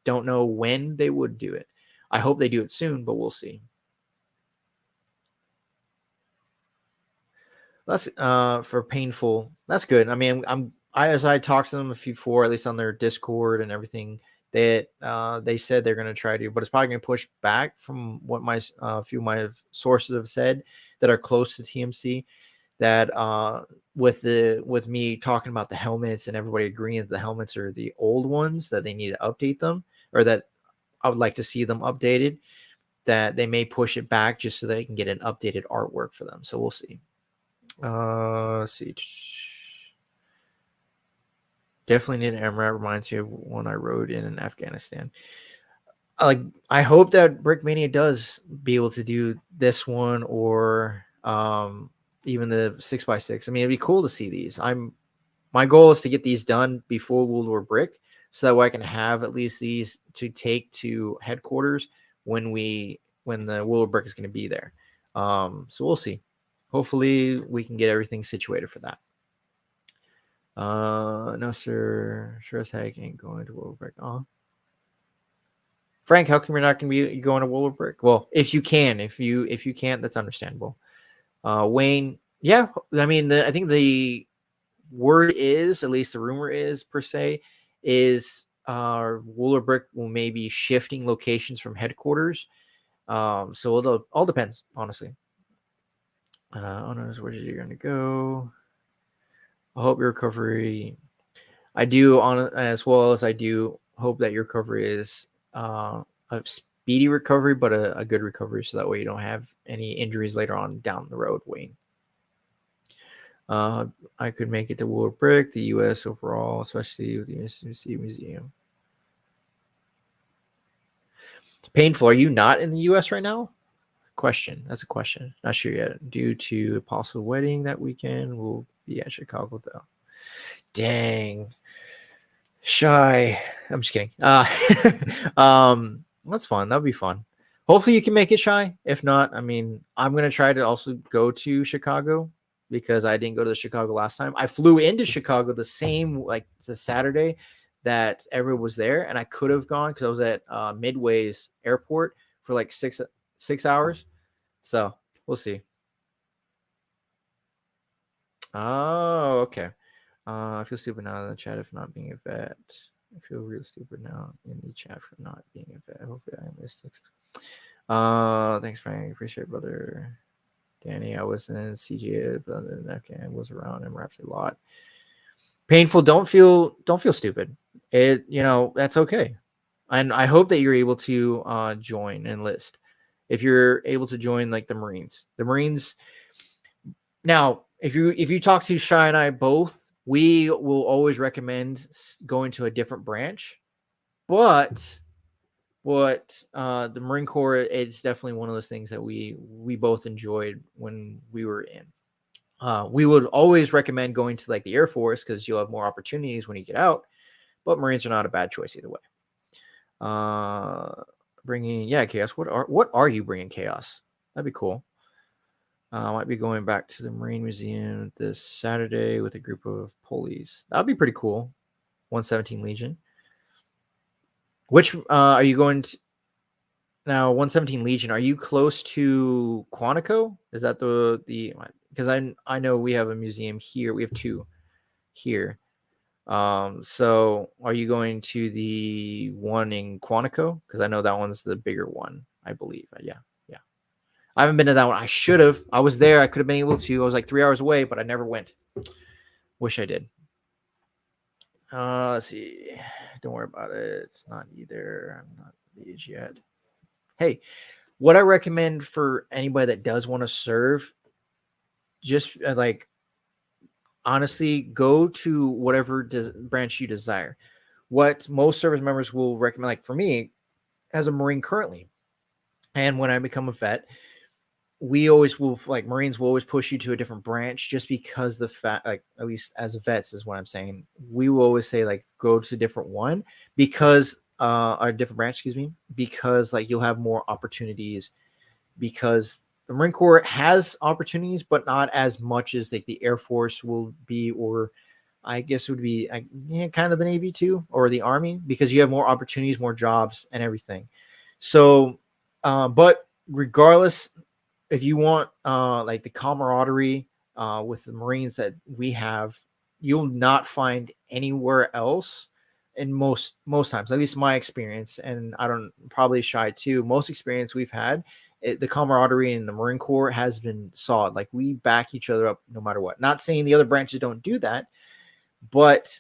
don't know when they would do it. I hope they do it soon, but we'll see. That's for painful. That's good. I mean, as I talked to them before, at least on their Discord and everything, that they said they're going to try to, but it's probably going to push back from what my few of my sources have said that are close to TMC. That with me talking about the helmets and everybody agreeing that the helmets are the old ones, that they need to update them, or that I would like to see them updated, that they may push it back just so they can get an updated artwork for them. So we'll see. Let's see. Definitely need an MRAP. Reminds me of when I rode in Afghanistan. I hope that Brickmania does be able to do this one, or even the 6x6. I mean, it'd be cool to see these. My goal is to get these done before World War Brick, so that way I can have at least these to take to headquarters when the World War Brick is going to be there. So we'll see. Hopefully we can get everything situated for that. No, sir. Sure as heck ain't going to World War Brick. Frank, how come you're not going to be going to World War Brick? Well, if you can, if you can't, that's understandable. Wayne, yeah, I mean, I think the word is, at least the rumor is per se, is World War Brick will maybe shifting locations from headquarters. So it all depends, honestly. Oh no, where you're going to go. I hope your recovery. I do as well as I do hope that your recovery is a speedy recovery, but a good recovery, so that way you don't have any injuries later on down the road, Wayne. I could make it to World War Brick, the U.S. overall, especially with the USC Museum. Painful. Are you not in the U.S. right now? Question. That's a question. Not sure yet. Due to a possible wedding that weekend, we'll be at Chicago though. Dang. Shy. I'm just kidding. That's fun. That'll be fun. Hopefully you can make it, Shy. If not, I mean, I'm gonna try to also go to Chicago because I didn't go to Chicago last time. I flew into Chicago the same the Saturday that everyone was there, and I could have gone because I was at Midway's airport for like 6 hours. So we'll see. Oh, okay. I feel stupid now in the chat if not being a vet. I feel real stupid now in the chat for not being a vet. Hopefully I missed it. Thanks, Frank. Appreciate it, brother. Danny, I was in CGA, but okay, I was around and raps a lot. Painful. Don't feel stupid. That's okay. And I hope that you're able to join and enlist. If you're able to join like the Marines. Now, if you talk to Shy and I both, we will always recommend going to a different branch. But the Marine Corps, it's definitely one of those things that we both enjoyed when we were in. We would always recommend going to like the Air Force because you'll have more opportunities when you get out. But Marines are not a bad choice either way. Bringing Chaos. What are you bringing, Chaos? That'd be cool. Might be going back to the Marine Museum this Saturday with a group of police. That'd be pretty cool. 117 Legion. Which are you going to now? 117 Legion. Are you close to Quantico? Is that the because I know we have a museum here. We have two here. So are you going to the one in Quantico? Because I know that one's the bigger one, I believe. Yeah. I haven't been to that one. I should have. I was there. I could have been able to. I was like 3 hours away, but I never went. Wish I did. Let's see. Don't worry about it. It's not either. I'm not the age yet. Hey, what I recommend for anybody that does want to serve, just honestly, go to whatever branch you desire. What most service members will recommend, like for me, as a Marine currently, and when I become a vet, we always will Marines will always push you to a different branch just because the fact, at least as vets is what I'm saying. We will always say go to a different one because a different branch, because you'll have more opportunities because the Marine Corps has opportunities, but not as much as the Air Force will be, or I guess it would be kind of the Navy too, or the Army, because you have more opportunities, more jobs and everything. So, but regardless, if you want the camaraderie with the Marines that we have, you'll not find anywhere else. And most times, at least my experience, and I don't probably Shy too, most experience we've had, the camaraderie in the Marine Corps has been solid. We back each other up no matter what. Not saying the other branches don't do that, but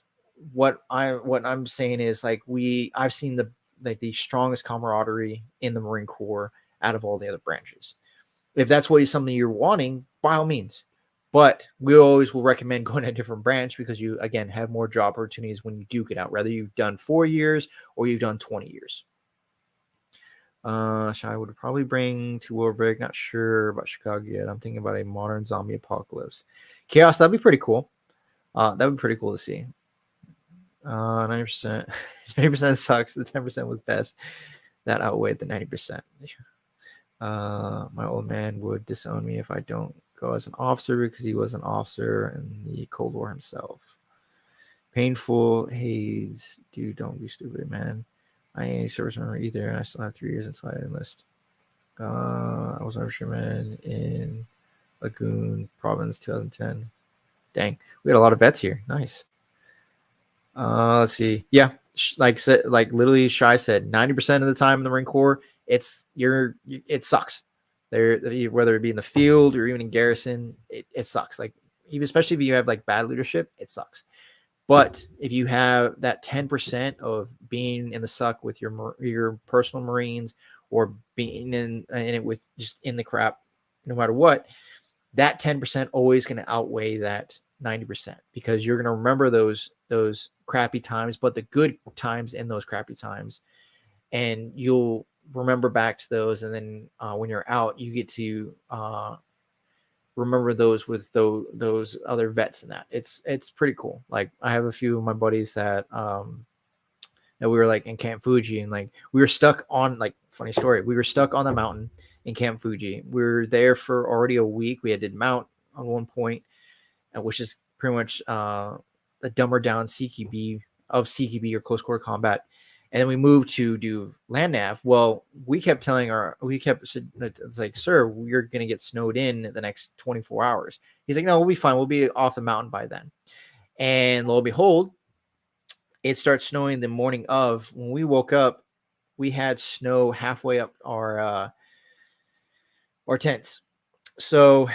what I'm saying is I've seen the strongest camaraderie in the Marine Corps out of all the other branches. If that's something you're wanting, by all means. But we always will recommend going to a different branch because you, again, have more job opportunities when you do get out, whether you've done 4 years or you've done 20 years. I would probably bring to Warbrick. Not sure about Chicago yet. I'm thinking about a modern zombie apocalypse. Chaos, that'd be pretty cool. That would be pretty cool to see. 90%. 90% sucks. The 10% was best. That outweighed the 90%. My old man would disown me if I don't go as an officer because he was an officer in the Cold War himself. Painful. Hey, dude, don't be stupid, man. I ain't a service member either, and I still have 3 years until I enlist. I was an infantryman in Lagoon Province, 2010. Dang, we had a lot of vets here. Nice. Let's see. Yeah, like literally, Shy said, 90% of the time in the Marine Corps, it sucks. There, whether it be in the field or even in garrison, it sucks. Like, even especially if you have like bad leadership, it sucks. But if you have that 10% of being in the suck with your personal Marines, or being in it with just in the crap, no matter what, that 10% always going to outweigh that 90%, because you're going to remember those crappy times, but the good times in those crappy times, and you'll remember back to those. And then when you're out, you get to remember those with those other vets and that. It's pretty cool. Like, I have a few of my buddies that we were like in Camp Fuji, and like we were stuck on, like, funny story, we were stuck on the mountain in Camp Fuji. We were there for already a week. We had to mount on one point, which is pretty much the dumber down CQB of CQB, or close quarter combat. And then we moved to do land nav. Well, it's like, sir, we're going to get snowed in the next 24 hours. He's like, no, we'll be fine. We'll be off the mountain by then. And lo and behold, it starts snowing the morning of. When we woke up, we had snow halfway up our tents. So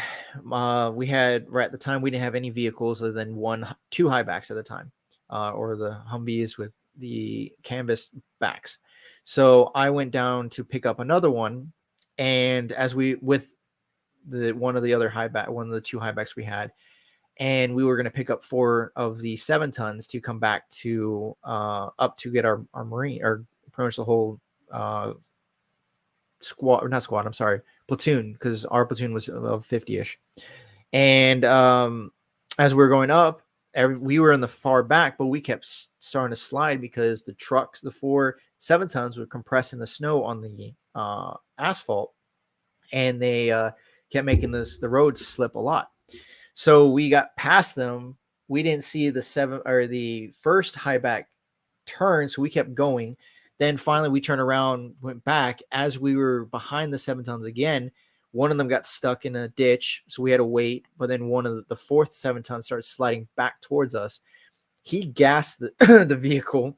we had, right at the time, we didn't have any vehicles other than two highbacks at the time, or the Humvees with the canvas backs. So I went down to pick up another one, and as we with one of the two highbacks we had, and we were going to pick up 4 of the 7 tons to come back to up to get our Marine, or pretty much the whole platoon, because our platoon was of 50-ish. And as we were going up, we were in the far back, but we kept starting to slide because the trucks, the 4 7 tons, were compressing the snow on the asphalt, and they kept making the roads slip a lot. So we got past them. We didn't see the first high back turn, so we kept going. Then finally we turned around, went back. As we were behind the 7 tons again, one of them got stuck in a ditch, so we had to wait. But then one of the 4th 7 tons started sliding back towards us. He gassed the vehicle,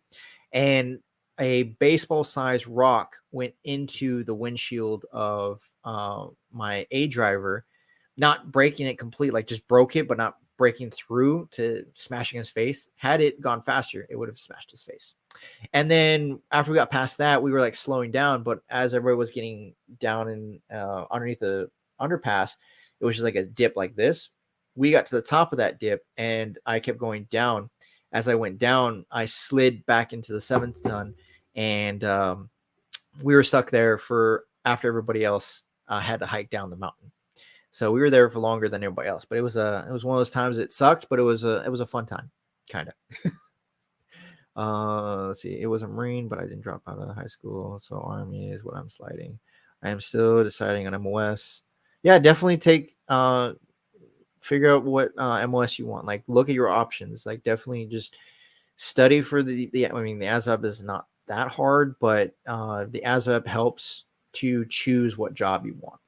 and a baseball-sized rock went into the windshield of my A driver, not breaking it complete, like just broke it, but not breaking through to smashing his face. Had it gone faster, it would have smashed his face. And then after we got past that, we were like slowing down, but as everybody was getting down and underneath the underpass, it was just like a dip like this. We got to the top of that dip, and I kept going down. As I went down, I slid back into the 7th ton, and we were stuck there after everybody else had to hike down the mountain. So we were there for longer than everybody else, but it was one of those times. It sucked, but it was a fun time, kind of. Let's see. It was a Marine, but I didn't drop out of high school, so Army is what I'm sliding. I am still deciding on MOS. Yeah, definitely figure out what MOS you want. Like, look at your options. Like, definitely just study for the ASVAB is not that hard, but the ASVAB helps to choose what job you want.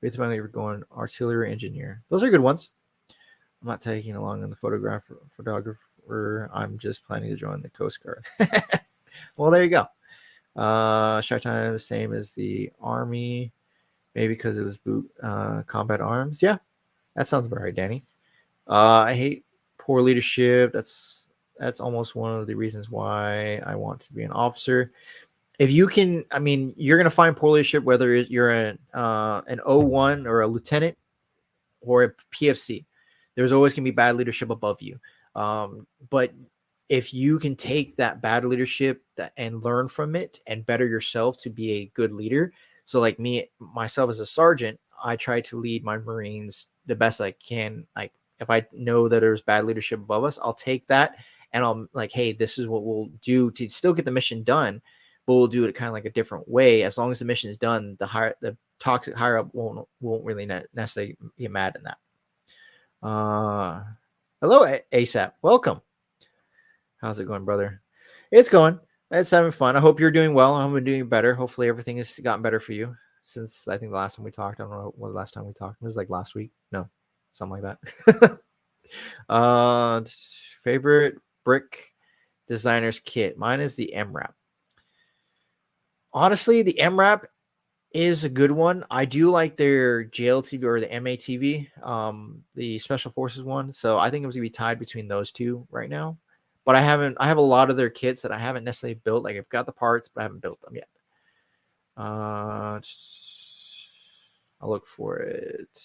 You're going artillery engineer. Those are good ones. I'm not taking along in the photographer. I'm just planning to join the Coast Guard. Well, there you go. Shot time, same as the Army. Maybe because it was combat arms. Yeah, that sounds about right, Danny. I hate poor leadership. That's almost one of the reasons why I want to be an officer. If you can, you're going to find poor leadership whether you're an O1 or a lieutenant or a PFC. There's always going to be bad leadership above you. But if you can take that bad leadership and learn from it and better yourself to be a good leader. So like myself as a sergeant, I try to lead my Marines the best I can. Like if I know that there's bad leadership above us, I'll take that and I'll like, hey, this is what we'll do to still get the mission done, but we'll do it kind of like a different way. As long as the mission is done, the toxic higher up won't really necessarily get mad in that. Hello, ASAP. Welcome. How's it going, brother? It's going. It's having fun. I hope you're doing well. I'm doing better. Hopefully everything has gotten better for you since I think the last time we talked. I don't know what the last time we talked. It was like last week. No, something like that. Favorite brick designer's kit. Mine is the MRAP. Honestly, the MRAP is a good one. I do like their JLTV or the MATV, the Special Forces one. So I think it was gonna be tied between those two right now. But I have a lot of their kits that I haven't necessarily built. Like I've got the parts, but I haven't built them yet. I'll look for it.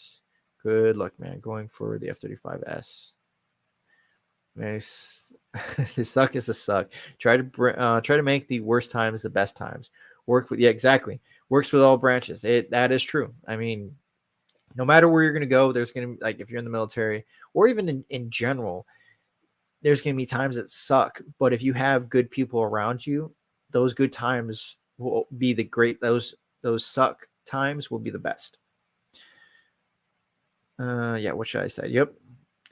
Good luck, man. Going for the F-35S. Nice. The suck is the suck. Try to make the worst times the best times. Work with exactly. Works with all branches. That is true. I mean, no matter where you're gonna go, there's gonna be like if you're in the military or even in general, there's going to be times that suck, but if you have good people around you, those good times will be the great. Those suck times will be the best. Yeah. What should I say? Yep.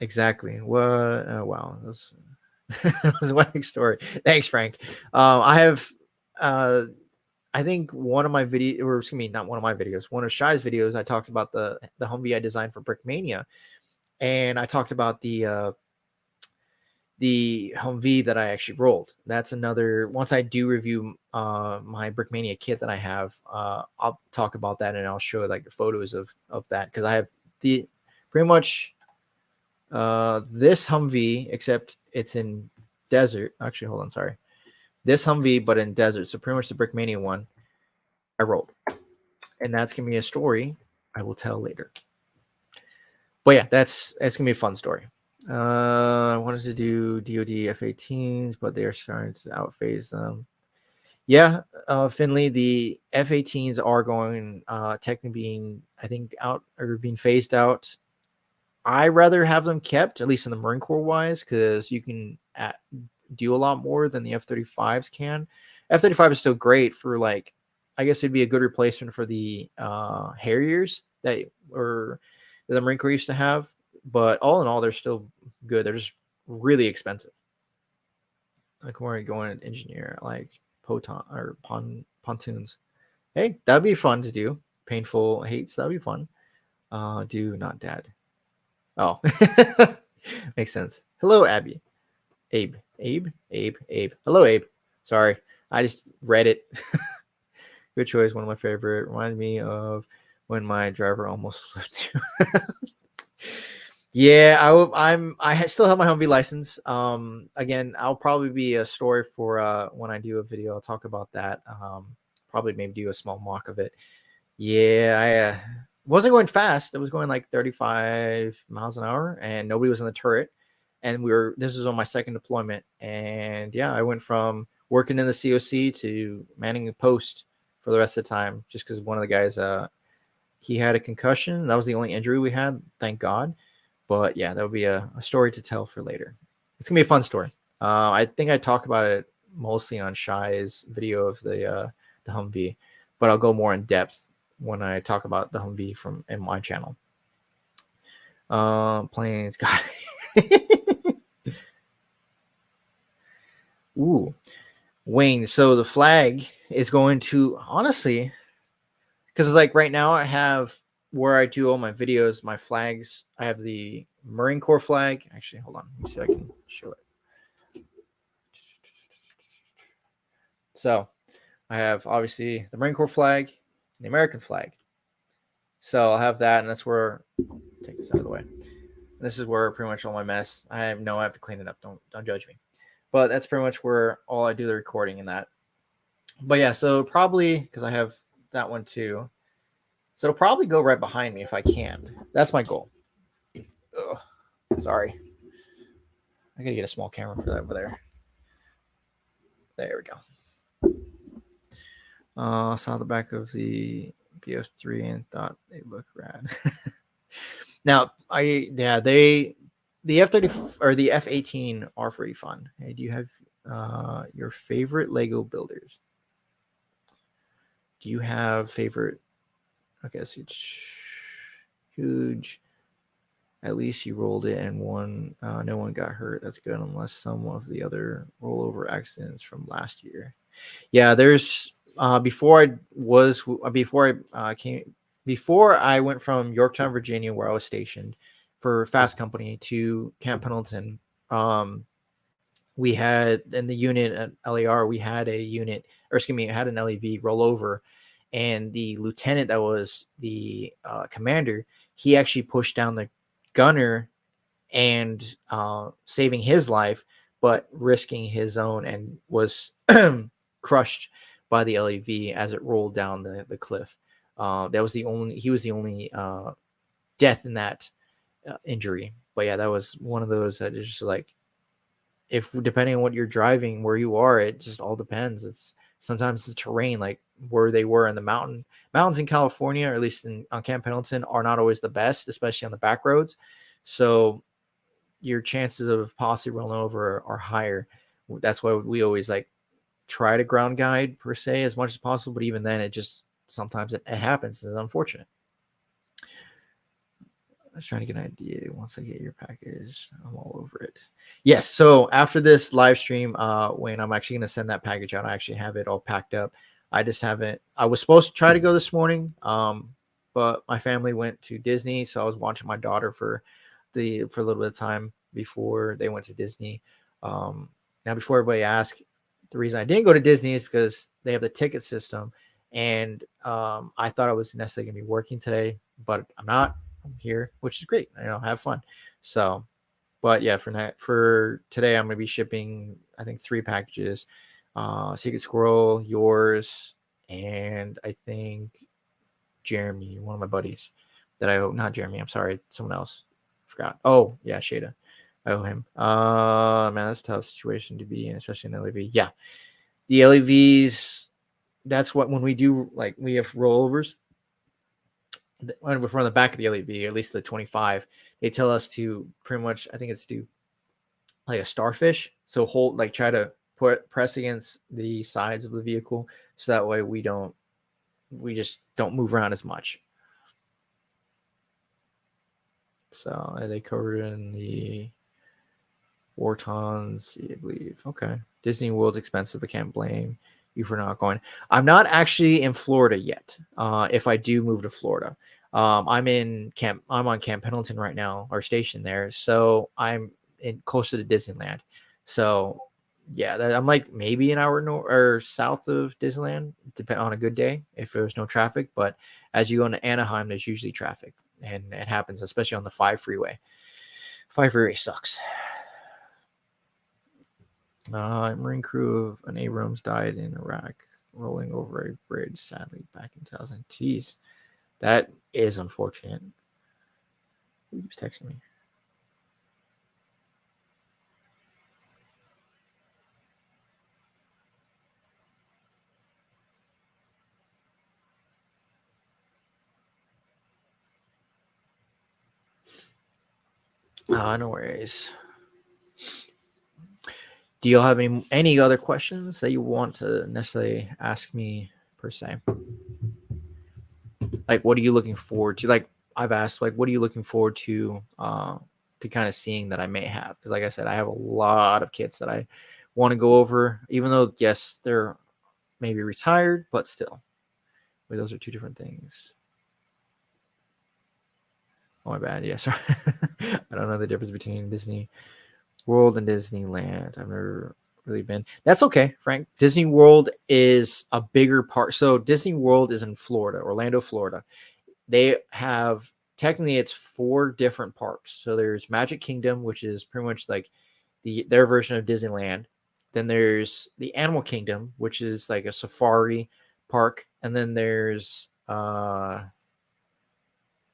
Exactly. What? Wow. That was a winning story. Thanks, Frank. I have. I think one of my videos, or excuse me, not one of my videos, one of Shai's videos. I talked about the Humvee I designed for Brickmania, and I talked about the Humvee that I actually rolled. That's another, once I do review my Brickmania kit that I have, I'll talk about that and I'll show like the photos of that because I have the pretty much this Humvee, except it's in desert. Actually, hold on, sorry. This Humvee, but in desert. So pretty much the Brickmania one I rolled. And that's gonna be a story I will tell later. But yeah, that's gonna be a fun story. I wanted to do DoD F-18s, but they are starting to outphase them. Yeah, Finley, the F-18s are going technically being, I think, out or being phased out. I rather have them kept, at least in the Marine Corps wise, because you can do a lot more than the F-35s can. F-35 is still great for like, I guess it'd be a good replacement for the Harriers that the Marine Corps used to have. But all in all, they're still good. They're just really expensive. Like where are you going to engineer like pontoons? Hey, that'd be fun to do. Painful hates, that'd be fun. Do not dad. Oh, makes sense. Hello, Abby. Abe. Hello, Abe. Sorry, I just read it. Good choice. One of my favorite. Reminds me of when my driver almost flipped you. Yeah, I still have my Humvee license. Again, I'll probably be a story for when I do a video. I'll talk about that. Probably maybe do a small mock of it. Yeah, I wasn't going fast. It was going like 35 miles an hour, and nobody was in the turret. And this was on my second deployment, and yeah, I went from working in the COC to manning a post for the rest of the time, just because one of the guys he had a concussion. That was the only injury we had, thank God. But yeah, that would be a story to tell for later. It's gonna be a fun story. I think I talk about it mostly on Shai's video of the Humvee, but I'll go more in depth when I talk about the Humvee in my channel. Planes, got it. Ooh, Wayne. So the flag is going to honestly, because like right now I have where I do all my videos, my flags. I have the Marine Corps flag. Actually, hold on. Let me see if I can show it. So I have obviously the Marine Corps flag and the American flag. So I'll have that, and that's where take this out of the way. This is where pretty much all my mess. I have to clean it up. Don't judge me. But that's pretty much where all I do the recording in that. But yeah, so probably because I have that one too. So it'll probably go right behind me if I can. That's my goal. Ugh, sorry. I gotta get a small camera for that over there. There we go. Saw the back of the PS3 and thought they look rad. Now, the F-30 or the F-18 are pretty fun. Hey, do you have your favorite Lego builders? Do you have favorite? Okay, so huge. At least you rolled it and no one got hurt. That's good, unless some of the other rollover accidents from last year. Yeah, there's before I went from Yorktown, Virginia, where I was stationed for Fast Company, to Camp Pendleton. We had in the unit at LAR, we had a unit, or excuse me, it had an LEV rollover, and the lieutenant that was the commander, he actually pushed down the gunner and saving his life, but risking his own, and was crushed by the LEV as it rolled down the cliff. He was the only death in that injury. But yeah, that was one of those that is just like, if depending on what you're driving, where you are, it just all depends. It's sometimes the terrain, like where they were in the mountains in California, or at least on Camp Pendleton, are not always the best, especially on the back roads. So your chances of possibly rolling over are higher. That's why we always like try to ground guide per se as much as possible. But even then, it just sometimes it happens. It's unfortunate. I was trying to get an idea. Once I get your package, I'm all over it. Yes. So after this live stream, when I'm actually going to send that package out, I actually have it all packed up. I just haven't. I was supposed to try to go this morning, but my family went to Disney, so I was watching my daughter for a little bit of time before they went to Disney. Now, before everybody asks, the reason I didn't go to Disney is because they have the ticket system, and I thought I was necessarily going to be working today, but I'm not. I'm here, which is great. Have fun. So, but yeah, for today, I'm going to be shipping, I think, 3 packages. Secret Squirrel, yours, and I think Jeremy, one of my buddies that I owe. Not Jeremy, I'm sorry, someone else. Forgot. Oh, yeah, Shada. I owe him. Man, that's a tough situation to be in, especially in LEV. Yeah. The LEVs, that's what, when we do, like, we have rollovers, when we're on the back of the LEV, at least the 25, they tell us to pretty much, I think it's do like a starfish. So try to press against the sides of the vehicle, so that way we just don't move around as much. So they covered in the Wartons, I believe. Okay. Disney World's expensive. I can't blame you for not going. I'm not actually in Florida yet. If I do move to Florida, I'm on Camp Pendleton right now, our station there. So I'm closer to Disneyland. So yeah, I'm like maybe an hour or south of Disneyland, depending on a good day, if there's no traffic. But as you go into Anaheim, there's usually traffic, and it happens, especially on the 5 freeway. 5 freeway sucks. Marine crew of an Abrams died in Iraq, rolling over a bridge, sadly, back in 2000. Jeez, that is unfortunate. Who keeps texting me? No worries. Do you have any other questions that you want to necessarily ask me per se? Like, what are you looking forward to? Like, I've asked, like, what are you looking forward to kind of seeing that I may have? Because like I said, I have a lot of kits that I want to go over, even though, yes, they're maybe retired, but still. Wait, those are 2 different things. Oh, my bad. Yeah, sorry. I don't know the difference between Disney World and Disneyland. I've never really been. That's okay, Frank. Disney World is a bigger part. So Disney World is in Florida, Orlando, Florida. They have, technically, it's 4 different parks. So there's Magic Kingdom, which is pretty much like their version of Disneyland. Then there's the Animal Kingdom, which is like a safari park. And then there's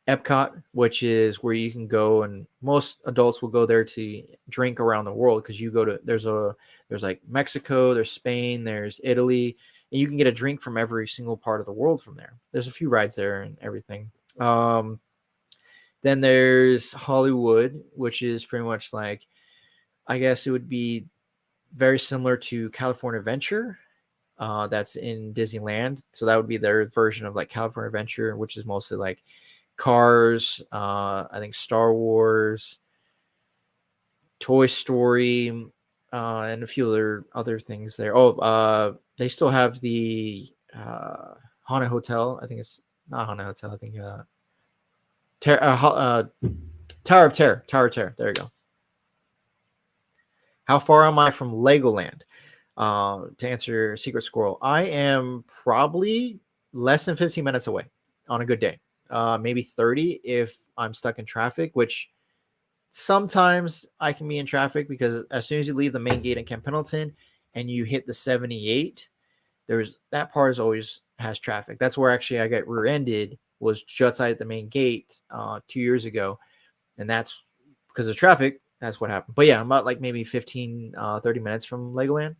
Epcot, which is where you can go, and most adults will go there to drink around the world, because you go to there's like Mexico, there's Spain, there's Italy, and you can get a drink from every single part of the world from there. There's a few rides there and everything. Then there's Hollywood, which is pretty much like, I guess it would be very similar to California Adventure. That's in Disneyland. So that would be their version of like California Adventure, which is mostly like Cars, I think Star Wars, Toy Story, and a few other things there. They still have the Haunted Hotel. I think it's not Haunted Hotel. I think Tower of Terror. Tower of Terror. There you go. How far am I from Legoland? To answer Secret Squirrel, I am probably less than 15 minutes away on a good day. Maybe 30 if I'm stuck in traffic, which sometimes I can be in traffic, because as soon as you leave the main gate in Camp Pendleton and you hit the 78, there's that part is always has traffic. That's where actually I got rear-ended, was just outside the main gate 2 years ago. And that's because of traffic. That's what happened. But yeah, I'm about like maybe 15, 30 minutes from Legoland.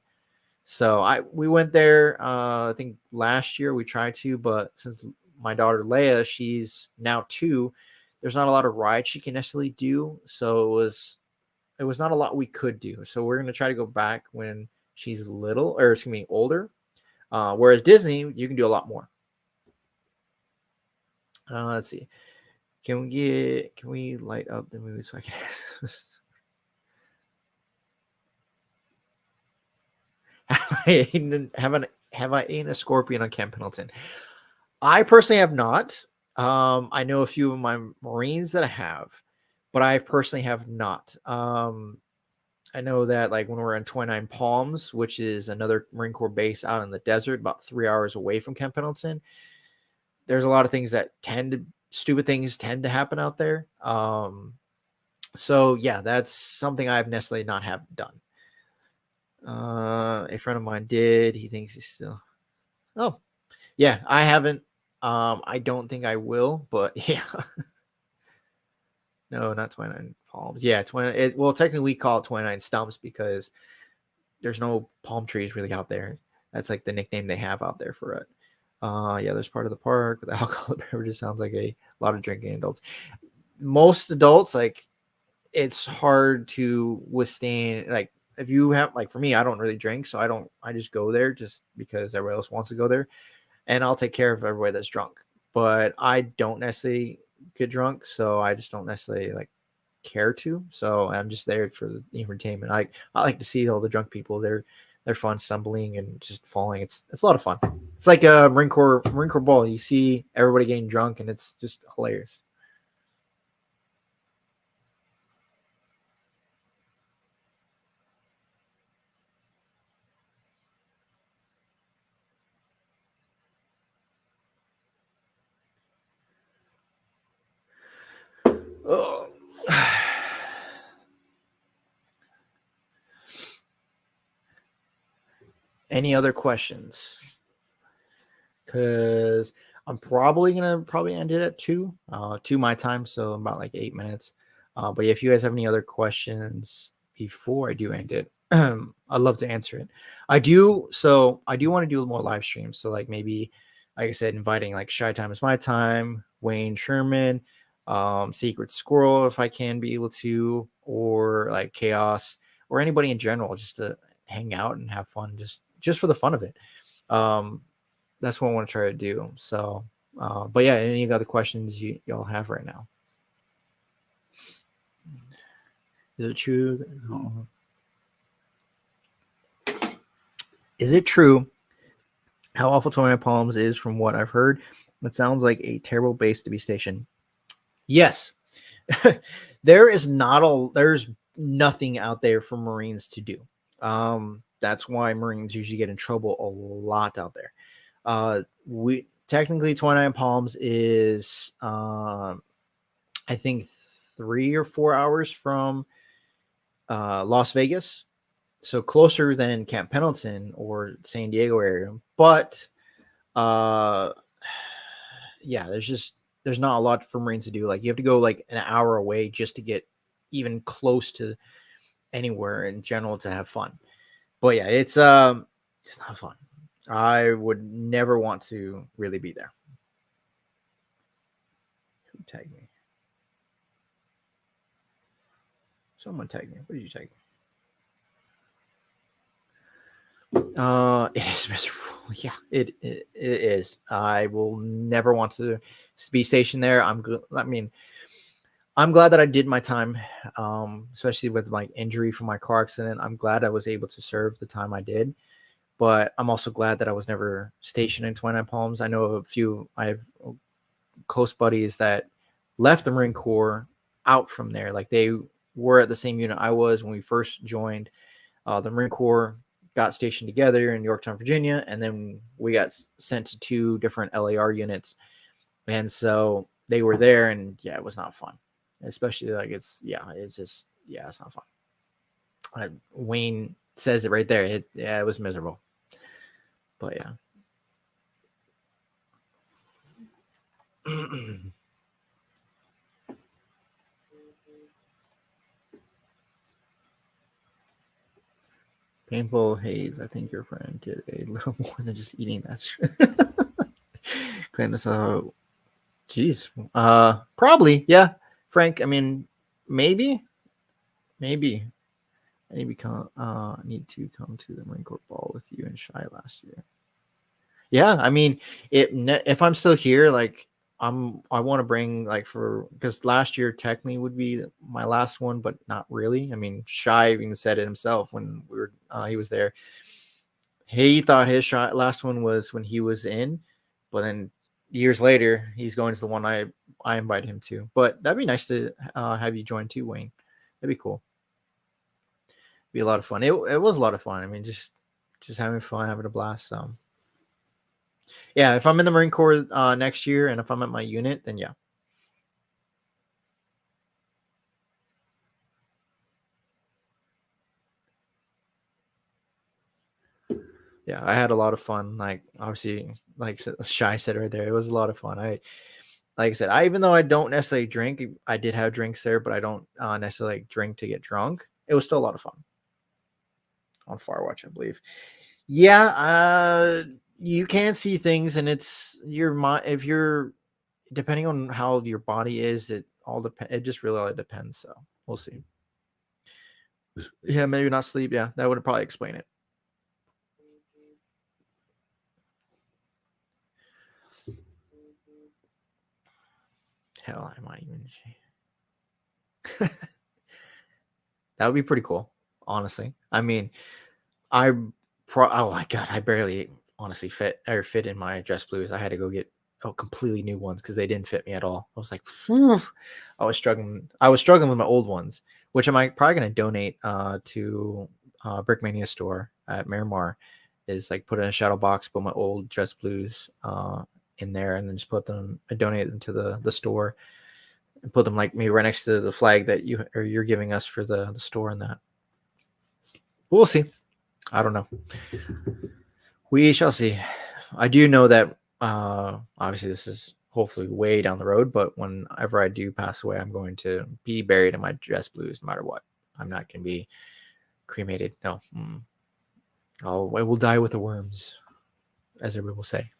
So we went there, I think last year we tried to, but since my daughter Leia, she's now 2, there's not a lot of rides she can necessarily do. So it was not a lot we could do. So we're gonna try to go back when she's little, or excuse me, older. Whereas Disney, you can do a lot more. Let's see. Can we light up the movie so I can have I eaten a scorpion on Camp Pendleton? I personally have not. I know a few of my Marines that have, but I personally have not. I know that like when we're in 29 Palms, which is another Marine Corps base out in the desert, about 3 hours away from Camp Pendleton, there's a lot of things that stupid things tend to happen out there. So yeah, that's something I've necessarily not have done. A friend of mine did. He thinks he's still. Oh, yeah, I haven't. I don't think I will, but yeah. No, not 29 Palms. Yeah, 20. Well, technically we call it 29 Stumps because there's no palm trees really out there. That's like the nickname they have out there for it. Yeah, there's part of the park with alcoholic beverages. Sounds like a lot of drinking adults. Most adults, like, it's hard to withstand. Like, if you have, like, for me, I don't really drink, so I just go there just because everybody else wants to go there, and I'll take care of everybody that's drunk. But I don't necessarily get drunk, so I just don't necessarily like care to. So I'm just there for the entertainment. I like to see all the drunk people. They're fun, stumbling and just falling. It's a lot of fun. It's like a Marine Corps ball. You see everybody getting drunk, and it's just hilarious. Oh. Any other questions? Because I'm probably gonna end it at 2, 2 my time, so about like 8 minutes. But if you guys have any other questions before I do end it, I'd love to answer it. I do want to do more live streams. So like maybe, like I said, inviting like Shy Time is My Time, Wayne Sherman, Secret Squirrel if I can be able to, or like Chaos, or anybody in general, just to hang out and have fun, just for the fun of it. That's what I want to try to do. So, but yeah, any other questions y'all have right now? Is it true? Is it true how awful 29 Palms is from what I've heard? It sounds like a terrible base to be stationed. Yes. There's nothing out there for Marines to do. That's why Marines usually get in trouble a lot out there. We technically 29 Palms is I think 3 or 4 hours from Las Vegas, so closer than Camp Pendleton or San Diego area. But yeah, there's just there's not a lot for Marines to do. Like you have to go like an hour away just to get even close to anywhere in general to have fun. But yeah, it's not fun. I would never want to really be there. Who tagged me? Someone tagged me. What did you tag me? It is miserable. Yeah, it is. I will never want to be stationed there. I'm glad that I did my time, especially with my injury from my car accident. I'm glad I was able to serve the time I did, but I'm also glad that I was never stationed in 29 Palms. I know I have close buddies that left the Marine Corps out from there. Like they were at the same unit I was when we first joined. The Marine Corps got stationed together in Yorktown, Virginia, and then we got sent to 2 different LAR units. And so they were there, and yeah, it was not fun. Especially like it's not fun. Wayne says it right there. It was miserable. But yeah. Painful haze. I think your friend did a little more than just eating that. Claim this. Geez. Probably. Yeah. Frank. I mean, maybe. I need to come to the Marine Corps ball with you and Shy last year. Yeah, I mean, if I'm still here, like I want to bring like because last year technically would be my last one, but not really. I mean, Shy even said it himself when he was there. He thought his last one was when he was in, but then years later he's going to the one I invited him to. But that'd be nice to have you join too, Wayne. That'd be cool. Be a lot of fun. It was a lot of fun. I mean, just having fun, having a blast. Yeah, if I'm in the Marine Corps next year, and if I'm at my unit, then yeah. Yeah, I had a lot of fun. Like obviously, like Shy said right there, it was a lot of fun. Like I said, even though I don't necessarily drink, I did have drinks there, but I don't necessarily like drink to get drunk. It was still a lot of fun. On Firewatch, I believe. Yeah, you can see things, and it's your mind. If you're depending on how your body is, it just really all depends. So we'll see. Yeah, maybe not sleep. Yeah, that would probably explain it. Hell, I might even. That would be pretty cool, honestly. I mean, oh my god, I barely honestly fit in my dress blues. I had to go get completely new ones because they didn't fit me at all. I was like, whew. I was struggling with my old ones, which I'm probably gonna donate to Brickmania store at Miramar. Is like put in a shadow box, put my old dress blues in there, and then just donate them to the store, and put them like maybe right next to the flag that you're giving us for the store and that. We'll see. I don't know. We shall see. I do know that obviously this is hopefully way down the road, but whenever I do pass away, I'm going to be buried in my dress blues no matter what. I'm not going to be cremated. No. I will die with the worms, as everyone will say.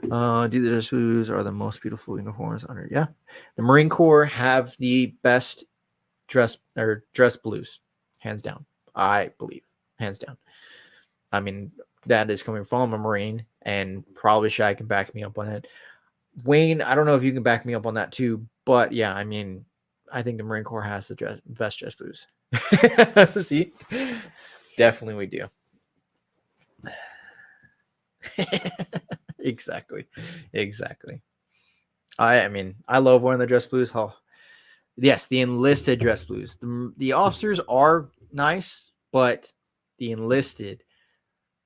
Do the dress blues are the most beautiful uniforms under? Yeah, the Marine Corps have the best dress blues, hands down. I believe, hands down. I mean, that is coming from a Marine, and probably Shai can back me up on it. Wayne, I don't know if you can back me up on that too, but yeah, I mean, I think the Marine Corps has the best dress blues. See, definitely we do. Exactly. I mean, I love wearing the dress blues. Oh, yes, the enlisted dress blues. The officers are nice, but the enlisted,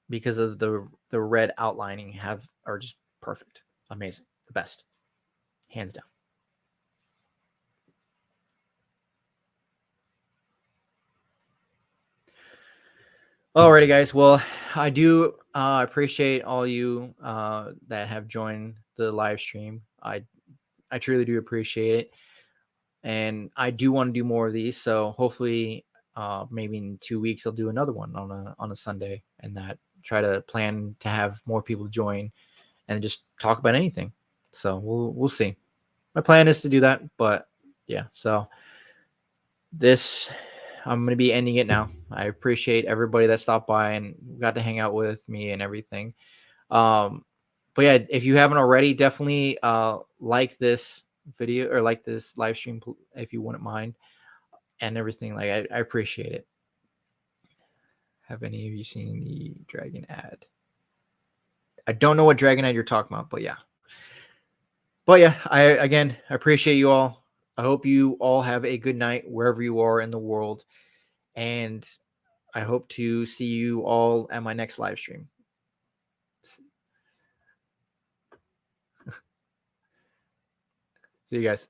because of the red outlining, are just perfect, amazing, the best, hands down. Alrighty, guys. Well, I do appreciate all you that have joined the live stream. I truly do appreciate it, and I do want to do more of these. So hopefully, maybe in 2 weeks I'll do another one on a Sunday, and that try to plan to have more people join and just talk about anything. So we'll see. My plan is to do that, but yeah. So this I'm going to be ending it now. I appreciate everybody that stopped by and got to hang out with me and everything. But yeah, if you haven't already, definitely like this video or like this live stream if you wouldn't mind, and everything. Like I appreciate it. Have any of you seen the dragon ad? I don't know what dragon ad you're talking about, but yeah. I again appreciate you all. I hope you all have a good night wherever you are in the world, and I hope to see you all at my next live stream. See you guys.